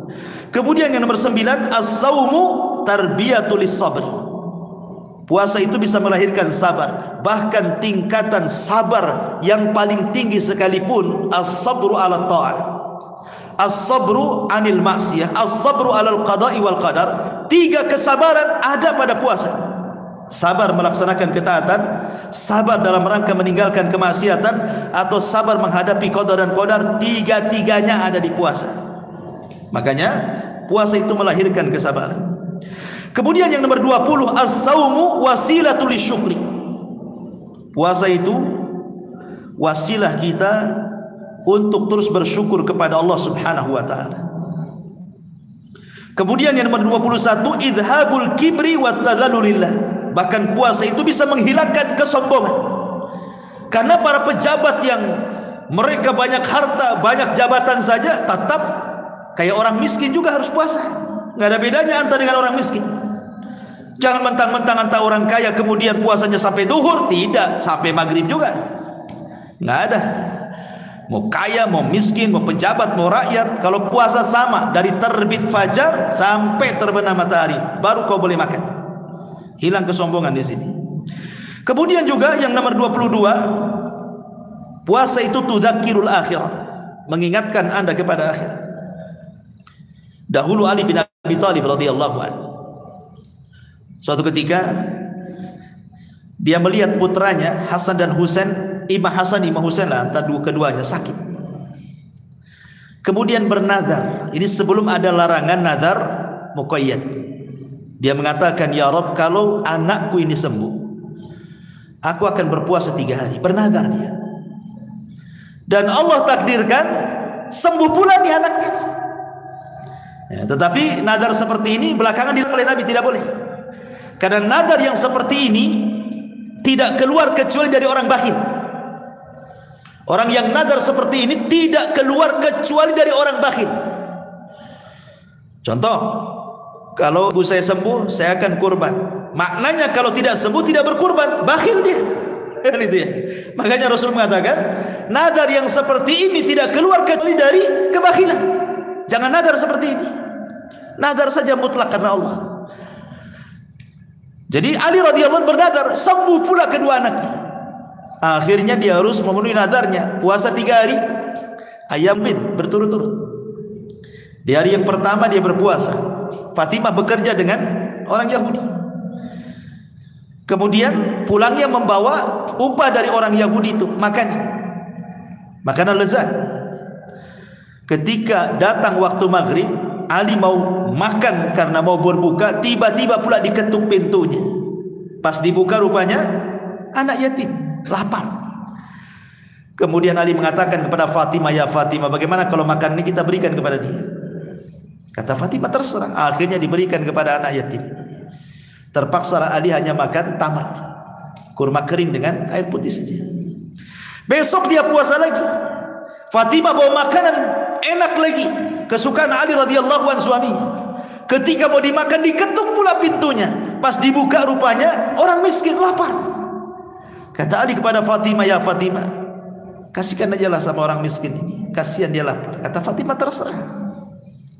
Kemudian yang nomor 9, as-saumu tarbiyatul sabri. Puasa itu bisa melahirkan sabar, bahkan tingkatan sabar yang paling tinggi sekalipun, as-sabru ala ta'ah, as-sabru anil maksiyah, as-sabru alal qada'i wal qadar. 3 kesabaran ada pada puasa. Sabar melaksanakan ketaatan, sabar dalam rangka meninggalkan kemaksiatan, atau sabar menghadapi qada dan qadar. 3-tiganya ada di puasa. Makanya puasa itu melahirkan kesabaran. Kemudian yang nomor 20, as-saumu wasilatul syukri. Puasa itu wasilah kita untuk terus bersyukur kepada Allah Subhanahu wa taala. Kemudian yang nomor 21, idhabul kibri wat tadzallulillah. Bahkan puasa itu bisa menghilangkan kesombongan. Karena para pejabat yang mereka banyak harta, banyak jabatan saja, tetap kayak orang miskin juga harus puasa. Nggak ada bedanya antara dengan orang miskin. Jangan mentang-mentang antara orang kaya kemudian puasanya sampai duhur, tidak, sampai maghrib juga. Nggak ada. Mau kaya, mau miskin, mau pejabat, mau rakyat, kalau puasa sama dari terbit fajar sampai terbenam matahari, baru kau boleh makan. Hilang kesombongan di sini. Kemudian juga yang nomor 22, puasa itu tudzakirul akhirah, mengingatkan Anda kepada akhirat. Dahulu Ali bin Abi Thalib radhiyallahu anhu, suatu ketika dia melihat putranya Hasan dan Husain, Imam Hasan, Imam Husain lah, antara keduanya sakit. Kemudian bernazar. Ini sebelum ada larangan nazar muqayyad. Dia mengatakan, ya Rabb, kalau anakku ini sembuh, aku akan berpuasa 3 hari. Bernazar dia. Dan Allah takdirkan sembuh pula nih anaknya. Ya, tetapi nazar seperti ini belakangan dilarang oleh Nabi, tidak boleh. Karena nazar yang seperti ini tidak keluar kecuali dari orang bakhil. Orang yang nazar seperti ini tidak keluar kecuali dari orang bakhil. Contoh, kalau ibu saya sembuh, saya akan kurban. Maknanya kalau tidak sembuh tidak berkurban, bakhil dia. Kan itu ya. Makanya Rasul mengatakan, nazar yang seperti ini tidak keluar kecuali dari kebakhilan. Jangan nazar seperti ini. Nazar saja mutlak karena Allah. Jadi Ali radhiyallahu anhu bernazar, sembuh pula kedua anaknya. Akhirnya dia harus memenuhi nazarnya, puasa 3 hari ayam bid berturut-turut. Di hari yang pertama dia berpuasa. Fatimah bekerja dengan orang Yahudi. Kemudian pulangnya membawa upah dari orang Yahudi itu, makanan lezat. Ketika datang waktu maghrib, Ali mau makan karena mau berbuka, tiba-tiba pula diketuk pintunya. Pas dibuka rupanya anak yatim, lapar. Kemudian Ali mengatakan kepada Fatimah, ya Fatimah, bagaimana kalau makan ini kita berikan kepada dia? Kata Fatimah, terserah. Akhirnya diberikan kepada anak yatim. Terpaksa Ali hanya makan tamar, kurma kering dengan air putih saja. Besok dia puasa lagi. Fatimah bawa makanan enak lagi, kesukaan Ali radhiyallahu anhu suaminya. Ketika mau dimakan, diketuk pula pintunya. Pas dibuka rupanya orang miskin, lapar. Kata Ali kepada Fatimah, ya Fatimah, kasihkan aja lah sama orang miskin ini, kasihan dia lapar. Kata Fatimah, terserah.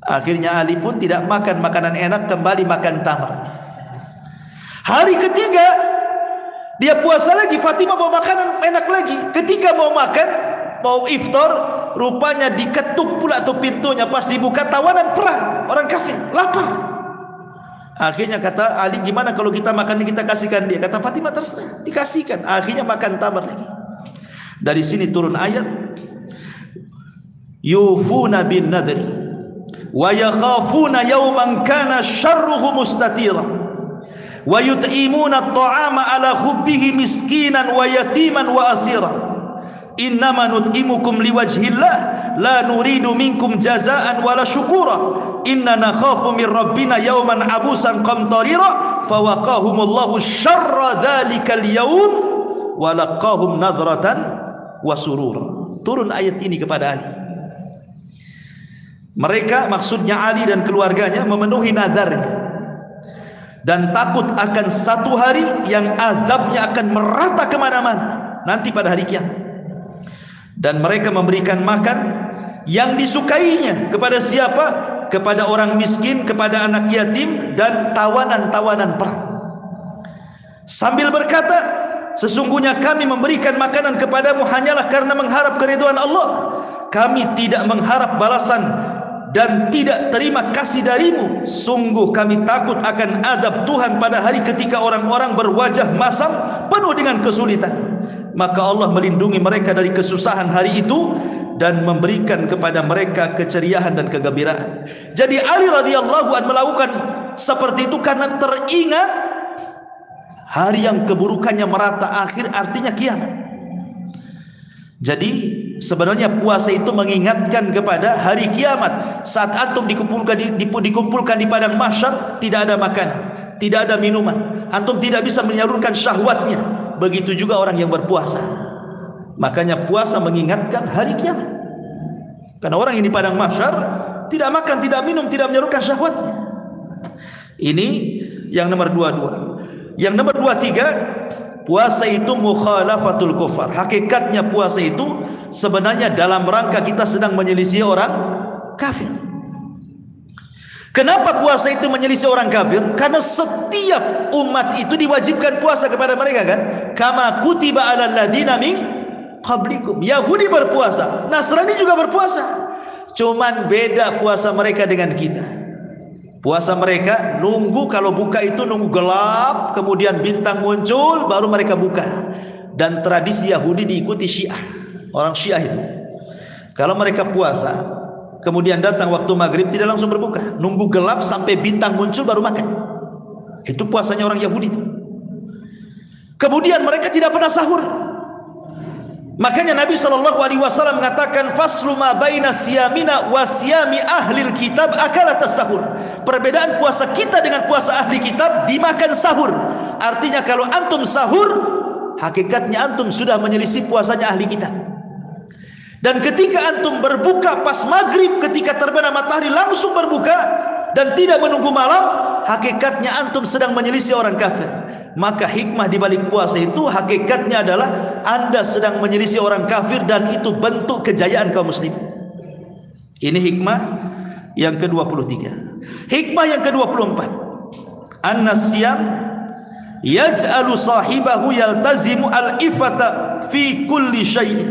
Akhirnya Ali pun tidak makan makanan enak, kembali makan tamar. Hari ketiga dia puasa lagi, Fatimah bawa makanan enak lagi. Ketika mau makan, mau iftar, rupanya diketuk pula tuh pintunya. Pas dibuka tawanan perang, orang kafir, lapar. Akhirnya kata Ali, gimana kalau kita makan ini kita kasihkan dia? Kata Fatimah, terserah, dikasihkan. Akhirnya makan tamar lagi. Dari sini turun ayat, yufuna bin nadri wa yakhafuna yawman kana syarruhu mustatira wa yut'imuna at-ta'ama ala hubbihi miskinan wa yatiman wa asira innama nut'imukum liwajhillah la nuridu minkum jazaan wala syukura inna nakhafu min rabbina yawman abusan qamtarira fawaqahumullahu syarra dhalikal yawm wa laqahum nadratan wa surura. Turun ayat ini kepada Ali. Mereka, maksudnya Ali dan keluarganya, memenuhi nazarnya. dan takut akan satu hari yang azabnya akan merata kemana-mana nanti pada hari kiamat. Dan mereka memberikan makan yang disukainya kepada siapa? Kepada orang miskin, kepada anak yatim, dan tawanan-tawanan perang. Sambil berkata, sesungguhnya kami memberikan makanan kepadamu hanyalah karena mengharap keridhaan Allah. Kami tidak mengharap balasan dan tidak terima kasih darimu. Sungguh kami takut akan azab Tuhan pada hari ketika orang-orang berwajah masam penuh dengan kesulitan. Maka Allah melindungi mereka dari kesusahan hari itu dan memberikan kepada mereka keceriaan dan kegembiraan. Jadi Ali radhiyallahu anhu melakukan seperti itu karena teringat hari yang keburukannya merata, akhir artinya kiamat. Jadi sebenarnya puasa itu mengingatkan kepada hari kiamat. Saat antum dikumpulkan di padang mahsyar, tidak ada makanan, tidak ada minuman, antum tidak bisa menyalurkan syahwatnya. Begitu juga orang yang berpuasa. Makanya puasa mengingatkan hari kiamat. Karena orang yang di padang mahsyar tidak makan, tidak minum, tidak menyalurkan syahwatnya. Ini yang nomor 22. Yang nomor 23, puasa itu mukhalafatul kufar. Hakikatnya puasa itu sebenarnya dalam rangka kita sedang menyelisih orang kafir. Kenapa puasa itu menyelisih orang kafir? Karena setiap umat itu diwajibkan puasa kepada mereka, kan? Kama kutiba alal ladzina min qablikum. Yahudi berpuasa, Nasrani juga berpuasa. Cuman beda puasa mereka dengan kita. Puasa mereka nunggu, kalau buka itu nunggu gelap, kemudian bintang muncul baru mereka buka. Dan tradisi Yahudi diikuti Syiah. Orang Syiah itu, kalau mereka puasa, kemudian datang waktu maghrib tidak langsung berbuka, nunggu gelap sampai bintang muncul baru makan. Itu puasanya orang Yahudi. Kemudian mereka tidak pernah sahur. Makanya Nabi SAW mengatakan, faslu ma baina siyamina wa siyami ahlil kitab akalatas sahur. Perbedaan puasa kita dengan puasa ahli kitab, dimakan sahur. Artinya kalau antum sahur, hakikatnya antum sudah menyelisih puasanya ahli kitab. Dan ketika antum berbuka pas maghrib, ketika terbenam matahari langsung berbuka dan tidak menunggu malam, hakikatnya antum sedang menyelisih orang kafir. Maka hikmah di balik puasa itu hakikatnya adalah anda sedang menyelisih orang kafir, dan itu bentuk kejayaan kaum muslim. Ini hikmah yang ke-23. Hikmah yang ke-24, an-nasyam yaj'alu sahibahu yaltazimu al-ifata fi kulli syai'in.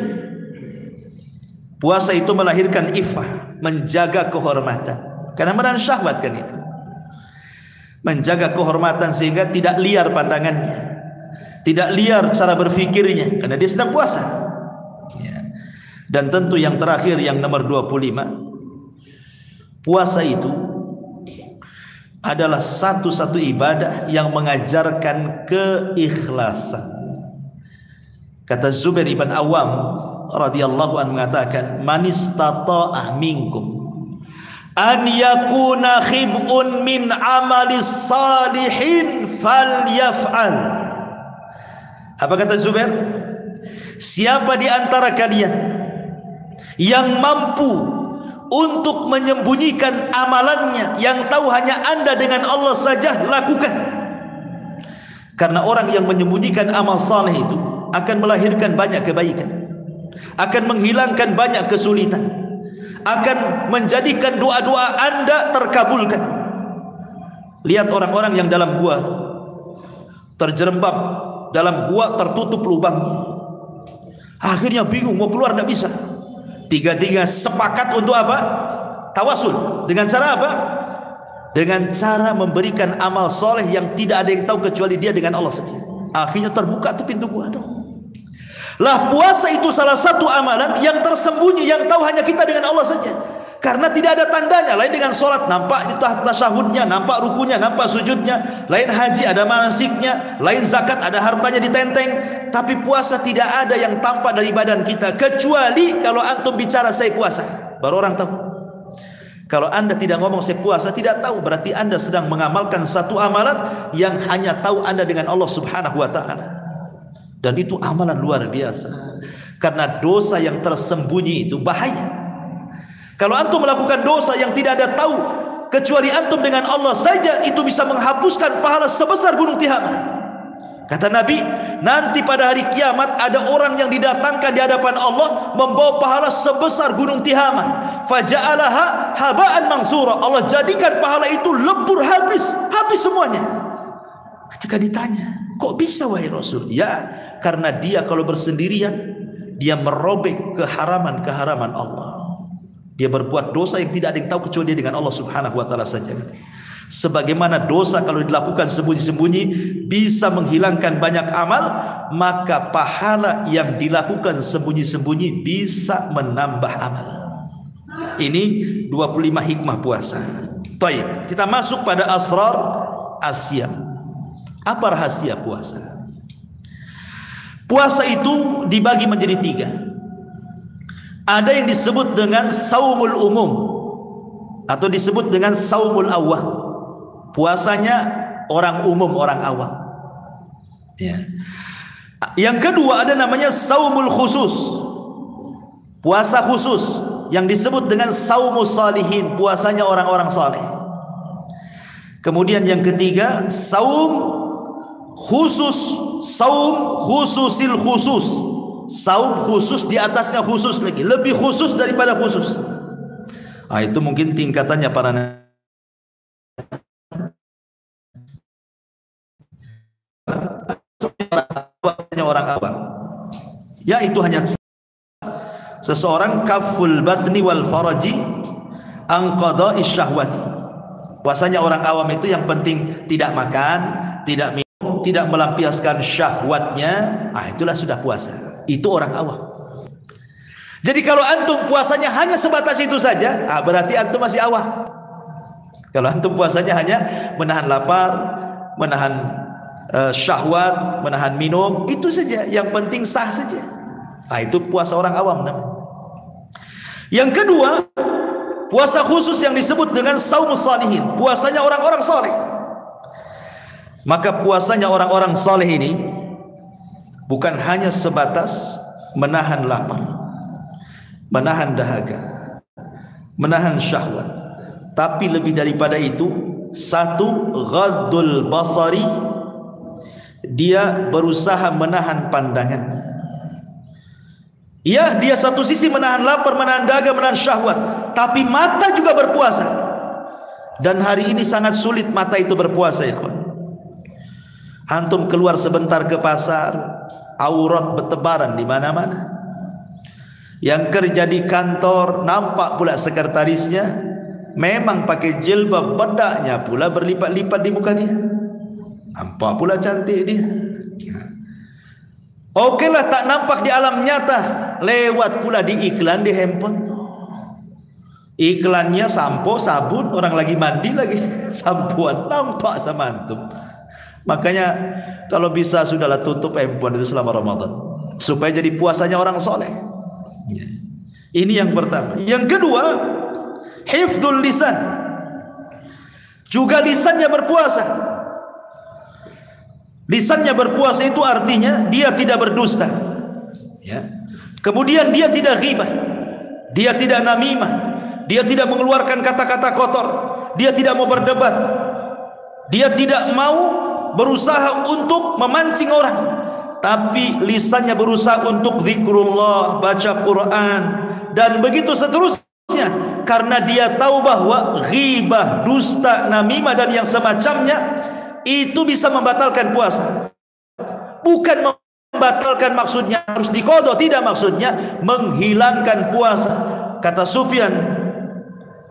Puasa itu melahirkan iffah, menjaga kehormatan. Karena menahan syahwat kan itu. Menjaga kehormatan sehingga tidak liar pandangannya, tidak liar cara berfikirnya, karena dia sedang puasa. Ya. Dan tentu yang terakhir, yang nomor 25, puasa itu adalah satu-satu ibadah yang mengajarkan keikhlasan. Kata Zubair ibn Awam radhiyallahu anhu mengatakan, man istata'ah minkum an yakuna khib'un min amalis salihin falyaf'al. Apa kata Zubair? Siapa di antara kalian yang mampu untuk menyembunyikan amalannya, yang tahu hanya anda dengan Allah saja, lakukan. Karena orang yang menyembunyikan amal saleh itu akan melahirkan banyak kebaikan, akan menghilangkan banyak kesulitan, akan menjadikan doa-doa anda terkabulkan. Lihat orang-orang yang dalam gua, terjerembab dalam gua, tertutup lubangnya, akhirnya bingung mau keluar, tidak bisa. Tiga-tiga sepakat untuk apa? Tawasul. Dengan cara apa? Dengan cara memberikan amal soleh yang tidak ada yang tahu kecuali dia dengan Allah saja. Akhirnya terbuka tuh pintu gua tuh. Lah, puasa itu salah satu amalan yang tersembunyi, yang tahu hanya kita dengan Allah saja. Karena tidak ada tandanya. Lain dengan sholat, nampak tasyahudnya, nampak rukunya, nampak sujudnya. Lain haji, ada manasiknya. Lain zakat, ada hartanya ditenteng. Tapi puasa tidak ada yang tampak dari badan kita, kecuali kalau antum bicara saya puasa, baru orang tahu. Kalau anda tidak ngomong saya puasa, tidak tahu, berarti anda sedang mengamalkan satu amalan yang hanya tahu anda dengan Allah subhanahu wa ta'ala. Dan itu amalan luar biasa. Karena dosa yang tersembunyi itu bahaya. Kalau antum melakukan dosa yang tidak ada tahu kecuali antum dengan Allah saja itu bisa menghapuskan pahala sebesar gunung Tihamah. Kata Nabi, nanti pada hari kiamat ada orang yang didatangkan di hadapan Allah membawa pahala sebesar gunung Tihamah. Faja'alaha haba'an mansura. Allah jadikan pahala itu lebur habis semuanya. Ketika ditanya, kok bisa wahai Rasul? Ya, karena dia kalau bersendirian dia merobek keharaman-keharaman Allah. Dia berbuat dosa yang tidak ada yang tahu kecuali dia dengan Allah Subhanahu wa taala saja. Sebagaimana dosa kalau dilakukan sembunyi-sembunyi bisa menghilangkan banyak amal, maka pahala yang dilakukan sembunyi-sembunyi bisa menambah amal. Ini 25 hikmah puasa. Baik, kita masuk pada asrar asyam. Apa rahasia puasa? Puasa itu dibagi menjadi 3. Ada yang disebut dengan saumul umum atau disebut dengan saumul awam. Puasanya orang umum, orang awam. Ya. Yang kedua ada namanya saumul khusus, puasa khusus yang disebut dengan saumus salihin, puasanya orang-orang saleh. Kemudian yang ketiga saum khusus, saum khususil khusus, saum khusus di atasnya khusus lagi, lebih khusus daripada khusus. Itu mungkin tingkatannya para orang awam. Ya, itu hanya seseorang kaful batni wal faraji an qada'i syahwati. Puasanya orang awam itu yang penting tidak makan, tidak minum, tidak melampiaskan syahwatnya. Itulah sudah puasa. Itu orang awam. Jadi kalau antum puasanya hanya sebatas itu saja, berarti antum masih awam. Kalau antum puasanya hanya menahan lapar, menahan syahwat, menahan minum, itu saja, yang penting sah saja. Itu puasa orang awam namanya. Yang kedua, puasa khusus yang disebut dengan saumus salihin, puasanya orang-orang saleh. Maka puasanya orang-orang saleh ini bukan hanya sebatas menahan lapar, menahan dahaga, menahan syahwat, tapi lebih daripada itu, satu, ghaddul basari, dia berusaha menahan pandangannya. Ya, dia satu sisi menahan lapar, menahan dahaga, menahan syahwat, tapi mata juga berpuasa. Dan hari ini sangat sulit mata itu berpuasa, ya kawan. Antum keluar sebentar ke pasar, aurat bertebaran di mana-mana. Yang kerja di kantor nampak pula sekretarisnya memang pakai jilbab, bedaknya pula berlipat-lipat di muka dia. Nampak pula cantik dia. Oke lah, tak nampak di alam nyata, lewat pula di iklan di handphone. Iklannya sampo, sabun, orang lagi mandi lagi sampuan, nampak sama antum. Makanya kalau bisa sudahlah tutup handphone itu selama Ramadan, supaya jadi puasanya orang soleh. Ini yang pertama. Yang kedua, hifdzul lisan, juga lisannya berpuasa. Lisannya berpuasa itu artinya dia tidak berdusta, ya. Kemudian dia tidak ghibah, dia tidak namimah, dia tidak mengeluarkan kata-kata kotor, dia tidak mau berdebat, dia tidak mau berusaha untuk memancing orang, tapi lisannya berusaha untuk zikrullah, baca Quran, dan begitu seterusnya. Karena dia tahu bahwa ghibah, dusta, namimah dan yang semacamnya itu bisa membatalkan puasa. Bukan membatalkan maksudnya harus diqadha, tidak, maksudnya menghilangkan puasa. Kata Sufyan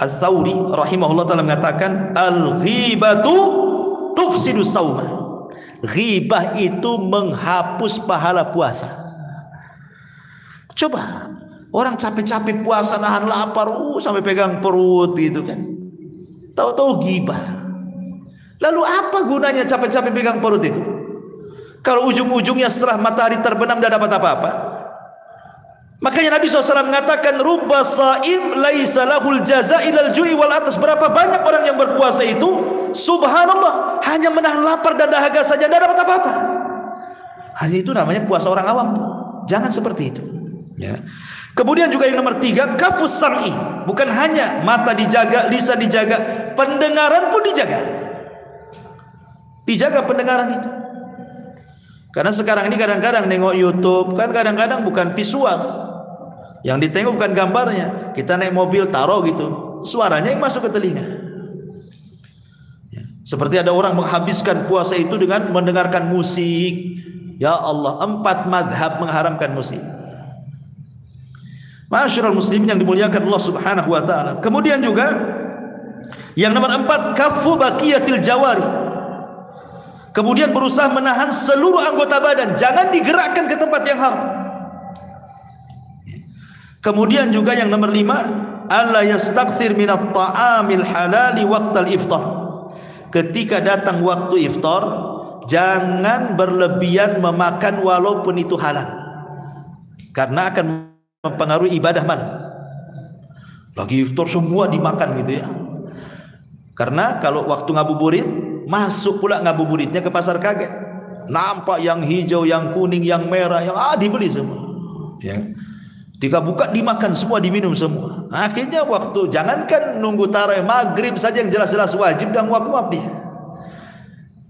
Ats-Tsauri rahimahullah taala mengatakan, al-ghibatu tufsidu sauma. Ghibah itu menghapus pahala puasa. Coba orang capek-capek puasa nahan lapar, sampai pegang perut gitu kan. Tahu-tahu ghibah. Lalu apa gunanya capek-capek pegang perut itu? Kalau ujung-ujungnya setelah matahari terbenam tidak dapat apa-apa. Makanya Nabi SAW mengatakan, rubba saim laisa lahul jaza ilal ju'i wal atas. Berapa banyak orang yang berpuasa itu, subhanallah, hanya menahan lapar dan dahaga saja, tidak dapat apa-apa. Hanya itu namanya puasa orang awam. Jangan seperti itu, ya. Kemudian juga yang nomor 3, kafus sam'i. Bukan hanya mata dijaga, lisan dijaga, pendengaran pun dijaga. Dijaga pendengaran itu. Karena sekarang ini kadang-kadang nengok YouTube, kan kadang-kadang bukan visual. Yang ditengok bukan gambarnya. Kita naik mobil taruh gitu, suaranya yang masuk ke telinga. Seperti ada orang menghabiskan puasa itu dengan mendengarkan musik. Ya Allah, 4 madhab mengharamkan musik. Ma'asyiral muslimin yang dimuliakan Allah Subhanahu wa taala. Kemudian juga yang nomor 4, kaffu baqiyatil jawari. Kemudian berusaha menahan seluruh anggota badan, jangan digerakkan ke tempat yang haram. Kemudian juga yang nomor 5, alla yastakthir minat ta'amil halali waqtal iftar. Ketika datang waktu iftar, jangan berlebihan memakan walaupun itu halal, karena akan mempengaruhi ibadah malam. Lagi iftar semua dimakan gitu ya. Karena kalau waktu ngabuburit, masuk pula ngabuburitnya ke pasar kaget. Nampak yang hijau, yang kuning, yang merah, yang dibeli semua. Ya. Ketika buka dimakan semua, diminum semua. Akhirnya waktu, jangankan nunggu tarawih, maghrib saja yang jelas-jelas wajib dan nguap-nguap dia.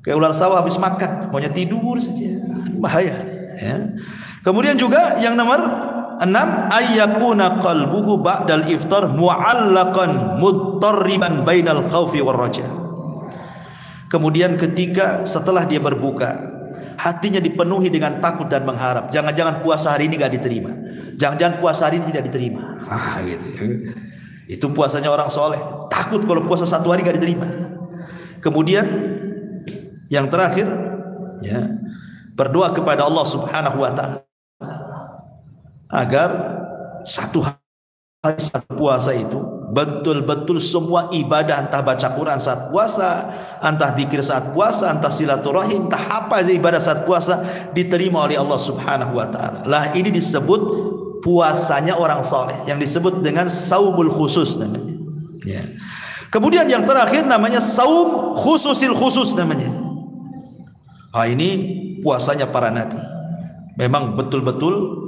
Kayak ular sawah habis makan, maunya tidur saja. Bahaya. Ya. Kemudian juga yang nomor 6, ayyakuna qalbuhu ba'dal iftar mu'allaqan muttarriban bainal khaufi war raja. Kemudian ketika setelah dia berbuka, hatinya dipenuhi dengan takut dan mengharap. Jangan-jangan puasa hari ini enggak diterima. Jangan-jangan puasa hari ini tidak diterima. Gitu. Itu puasanya orang soleh. Takut kalau puasa 1 hari enggak diterima. Kemudian yang terakhir, ya, berdoa kepada Allah Subhanahu wa taala agar 1 hari saat puasa itu betul-betul semua ibadah, entah baca Quran saat puasa, entah zikir saat puasa, entah silaturahim, entah apa aja ibadah saat puasa, diterima oleh Allah Subhanahu wa taala. Lah ini disebut puasanya orang soleh, yang disebut dengan saumul khusus namanya. Ya. Kemudian yang terakhir namanya saum khususil khusus namanya. Ini puasanya para nabi. Memang betul-betul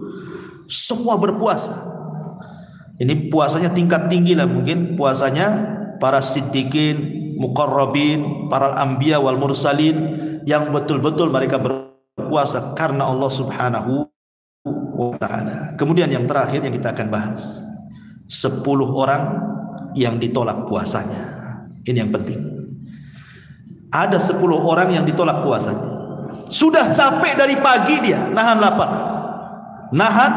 semua berpuasa. Ini puasanya tingkat tinggi lah, mungkin puasanya para siddiqin, muqarrabin, para anbiya wal mursalin, yang betul-betul mereka berpuasa karena Allah Subhanahu wa ta'ala. Kemudian yang terakhir yang kita akan bahas, 10 orang yang ditolak puasanya. Ini yang penting. Ada 10 orang yang ditolak puasanya. Sudah capek dari pagi dia nahan lapar, nahan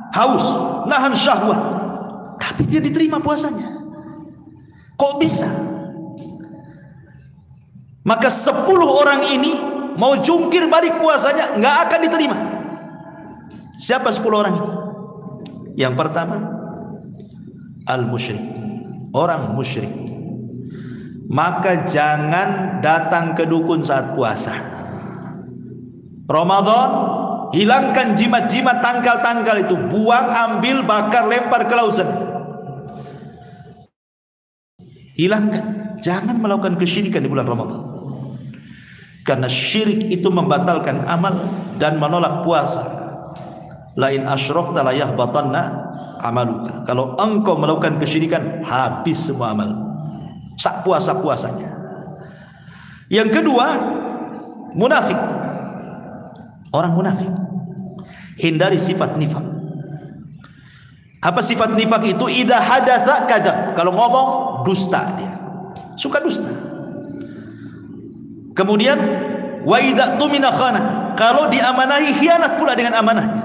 haus, nahan syahwat, tapi dia diterima puasanya. Kok bisa? Maka 10 orang ini mau jungkir balik puasanya nggak akan diterima. Siapa 10 orang ini? Yang pertama, al-musyrik, orang musyrik. Maka jangan datang ke dukun saat puasa. Ramadan, hilangkan jimat-jimat, tangkal-tangkal itu, buang, ambil, bakar, lempar ke laut sana. Hilangkan. Jangan melakukan kesyirikan di bulan Ramadan, karena syirik itu membatalkan amal dan menolak puasa. Lain asyrakta la yahbatanna amaluka. Kalau engkau melakukan kesyirikan, habis semua amal, sak puasa-puasanya. Yang kedua, munafik. Orang munafik, hindari sifat nifak. Apa sifat nifak itu? Idza hadatsa kadzab. Kalau ngomong dusta dia. Suka dusta. Kemudian wa idza tumina khana. Kalau diamanahi khianat pula dengan amanahnya.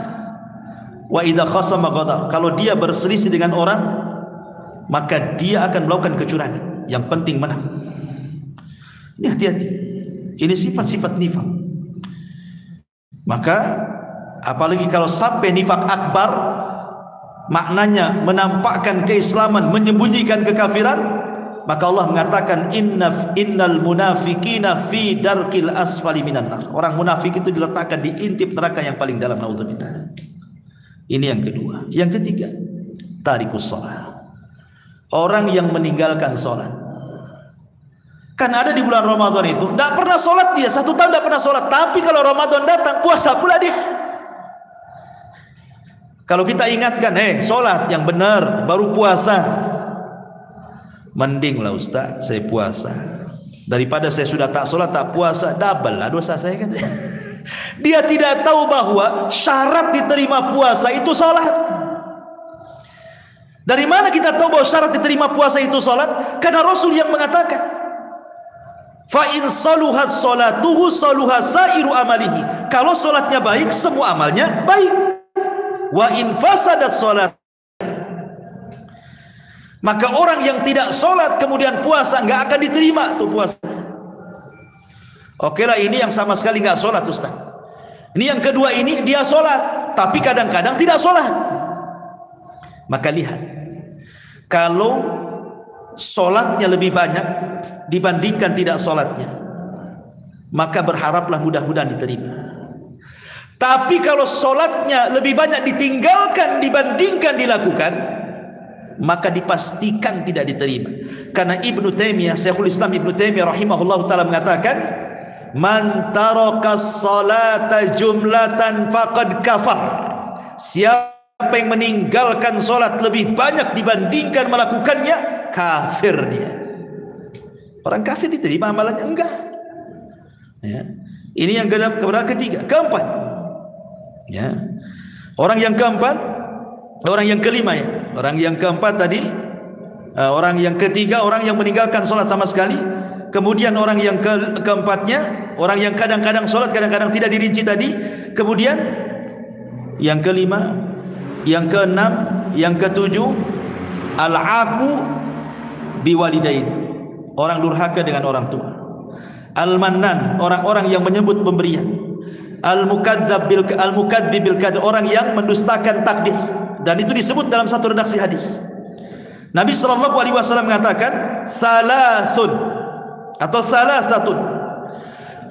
Wa idza khasama ghadar. Kalau dia berselisih dengan orang, maka dia akan melakukan kecurangan. Yang penting menang. Ini hati-hati. Ini sifat-sifat nifak. Maka apalagi kalau sampai nifak akbar, maknanya menampakkan keislaman, menyembunyikan kekafiran, maka Allah mengatakan innal munafiqina fi darkil asfali minan nar. Orang munafik itu diletakkan di intip neraka yang paling dalam, naudzubillah. Ini yang kedua. Yang ketiga, tarikus shalah. Orang yang meninggalkan salat. Kan ada di bulan Ramadan itu tidak pernah sholat dia, 1 tahun tidak pernah sholat, tapi kalau Ramadan datang puasa pula dia. Kalau kita ingatkan, sholat yang benar baru puasa. Mending lah Ustaz, saya puasa daripada saya sudah tak sholat tak puasa, double lah dosa saya kan. Dia tidak tahu bahwa syarat diterima puasa itu sholat. Dari mana kita tahu bahwa syarat diterima puasa itu sholat? Karena Rasul yang mengatakan, fa in saluhat salatuhu saluha sairu amalihi. Kalau sholatnya baik, semua amalnya baik. Wa in fasadat salat, maka orang yang tidak sholat kemudian puasa nggak akan diterima tuh puasa. Oke lah, ini yang sama sekali nggak sholat Ustaz. Ini yang kedua, ini dia sholat tapi kadang-kadang tidak sholat. Maka lihat, kalau sholatnya lebih banyak dibandingkan tidak sholatnya, maka berharaplah mudah-mudahan diterima. Tapi kalau sholatnya lebih banyak ditinggalkan dibandingkan dilakukan, maka dipastikan tidak diterima. Karena Ibnu Taimiyah, Syekhul Islam Ibnu Taimiyah rahimahullah ta'ala mengatakan, man taraka salata jumlatan faqad kafar. Siapa yang meninggalkan sholat lebih banyak dibandingkan melakukannya, kafir dia. Orang kafir diterima amalannya? Enggak ya. Ini yang ketiga. Keempat ya, orang yang keempat, orang yang kelima ya. Orang yang keempat tadi, orang yang ketiga orang yang meninggalkan sholat sama sekali. Kemudian orang yang keempatnya, orang yang kadang-kadang sholat kadang-kadang tidak dirinci tadi. Kemudian yang kelima, yang keenam, yang ketujuh, al-aqu biwalidaini, orang durhaka dengan orang tua. Al-mannan, orang-orang yang menyebut pemberian. Al-mukadzdzib bil qadar, orang yang mendustakan takdir. Dan itu disebut dalam satu redaksi hadis. Nabi sallallahu alaihi wasallam mengatakan, salasun atau salasatun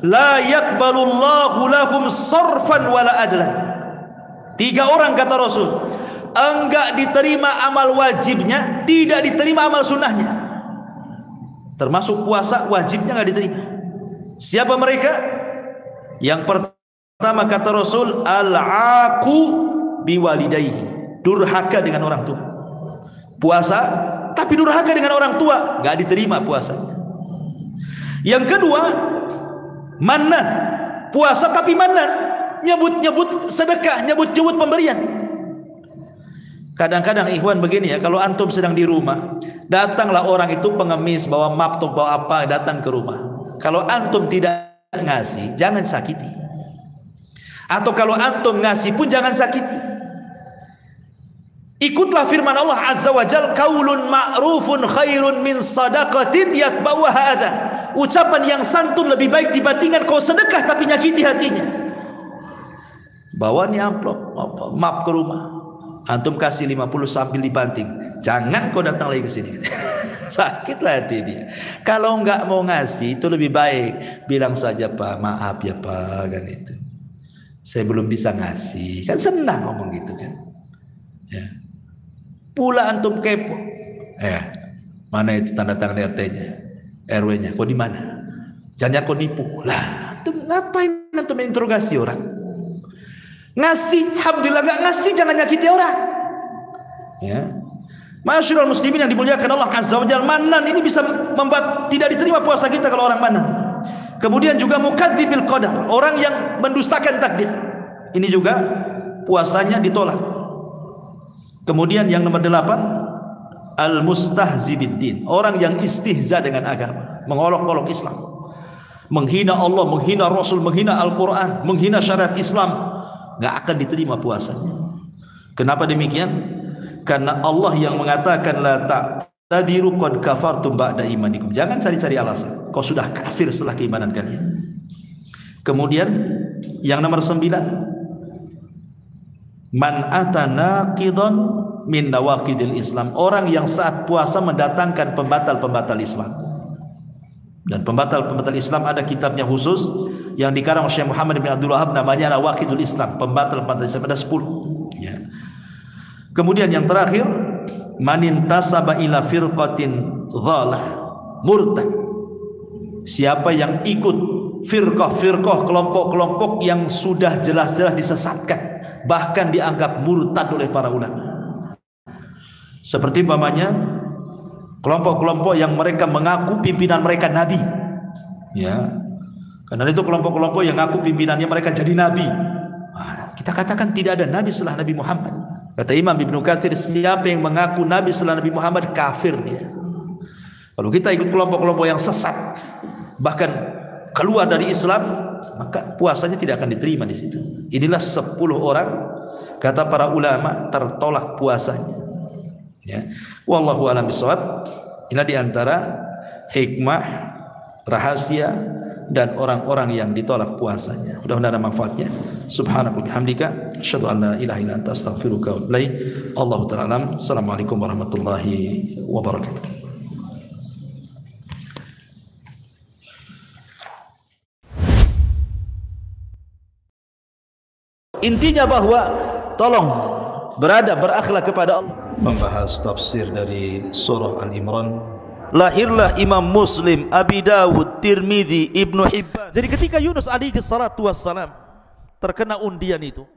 la yaqbalullahu lahum sarfan wala adlan. 3 orang kata Rasul, enggak diterima amal wajibnya, tidak diterima amal sunnahnya. Termasuk puasa wajibnya enggak diterima. Siapa mereka? Yang pertama kata Rasul, al-aqu biwalidayhi, durhaka dengan orang tua. Puasa tapi durhaka dengan orang tua, enggak diterima puasanya. Yang kedua, mannan, puasa tapi mannan, nyebut-nyebut sedekah, nyebut-nyebut pemberian. Kadang-kadang ikhwan begini ya, kalau antum sedang di rumah, datanglah orang itu pengemis, bawa map atau bawa apa, datang ke rumah. Kalau antum tidak ngasih, jangan sakiti. Atau kalau antum ngasih pun jangan sakiti. Ikutlah firman Allah Azza wa Jalla, qaulun ma'rufun khairun min sadaqatin yatba'uha adza. Ucapan yang santun lebih baik dibandingkan kau sedekah tapi nyakiti hatinya. Bawa nih amplop, map ke rumah. Antum kasih 50 sambil dibanting. Jangan kau datang lagi ke sini. Sakitlah hati dia. Kalau enggak mau ngasih itu lebih baik bilang saja, Pak, maaf ya Pak, kan itu. Saya belum bisa ngasih. Kan senang ngomong gitu kan. Ya. Pula antum kepo. Mana itu tanda tangan RT-nya? RW-nya? Kok di mana? Jangan kau nipu. Lah, antum ngapain antum interogasi orang? Ngasih, alhamdulillah. Enggak ngasih jangan nyakiti orang. Ya. Masyaallah muslimin yang dimuliakan Allah Azza wa Jalla, mannan ini bisa membuat tidak diterima puasa kita kalau orang mannan. Kemudian juga mukadzibil qadar, orang yang mendustakan takdir. Ini juga puasanya ditolak. Kemudian yang nomor 8, al-mustahzibiddin, orang yang istihza dengan agama, mengolok-olok Islam, menghina Allah, menghina Rasul, menghina Al-Quran, menghina syariat Islam, nggak akan diterima puasanya. Kenapa demikian? Karena Allah yang mengatakan la ta'tadiru qad kafartum ba'da imanikum. Jangan cari-cari alasan, kau sudah kafir setelah keimanan kalian. Kemudian yang nomor 9, man atana qidon min nawaqidil Islam, orang yang saat puasa mendatangkan pembatal-pembatal Islam. Dan pembatal-pembatal Islam ada kitabnya khusus yang dikarang oleh Syekh Muhammad bin Abdul Wahab, namanya Nawaqidul Islam, pembatal-pembatal Islam, ada 10 ya. Kemudian yang terakhir, manin tasaba ila firqatin dhalah murtad, siapa yang ikut firqah, kelompok-kelompok yang sudah jelas-jelas disesatkan, bahkan dianggap murtad oleh para ulama. Seperti umpamanya kelompok-kelompok yang mereka mengaku pimpinan mereka nabi, ya, karena itu kelompok-kelompok yang mengaku pimpinannya mereka jadi nabi. Kita katakan tidak ada nabi setelah Nabi Muhammad. Kata Imam Ibnu Katsir, siapa yang mengaku nabi setelah Nabi Muhammad kafir dia. Kalau kita ikut kelompok-kelompok yang sesat, bahkan keluar dari Islam, maka puasanya tidak akan diterima di situ. Inilah 10 orang, kata para ulama, tertolak puasanya. Ya, wallahu a'lam bishawab. Ini di antara hikmah, rahasia dan orang-orang yang ditolak puasanya. Mudah-mudahan ada manfaatnya. Subhanaka wa bihamdika asyhadu an la ilaha illa anta astaghfiruka wa atubu ilaik. Allahu ta'ala alam. Assalamualaikum warahmatullahi wabarakatuh. Intinya bahwa tolong berakhlak kepada Allah. Membahas tafsir dari surah Al-Imran. Lahirlah Imam Muslim, Abi Dawud, Tirmidzi, Ibnu Hibban. Jadi ketika Yunus alaihi salatu wassalam terkena undian itu,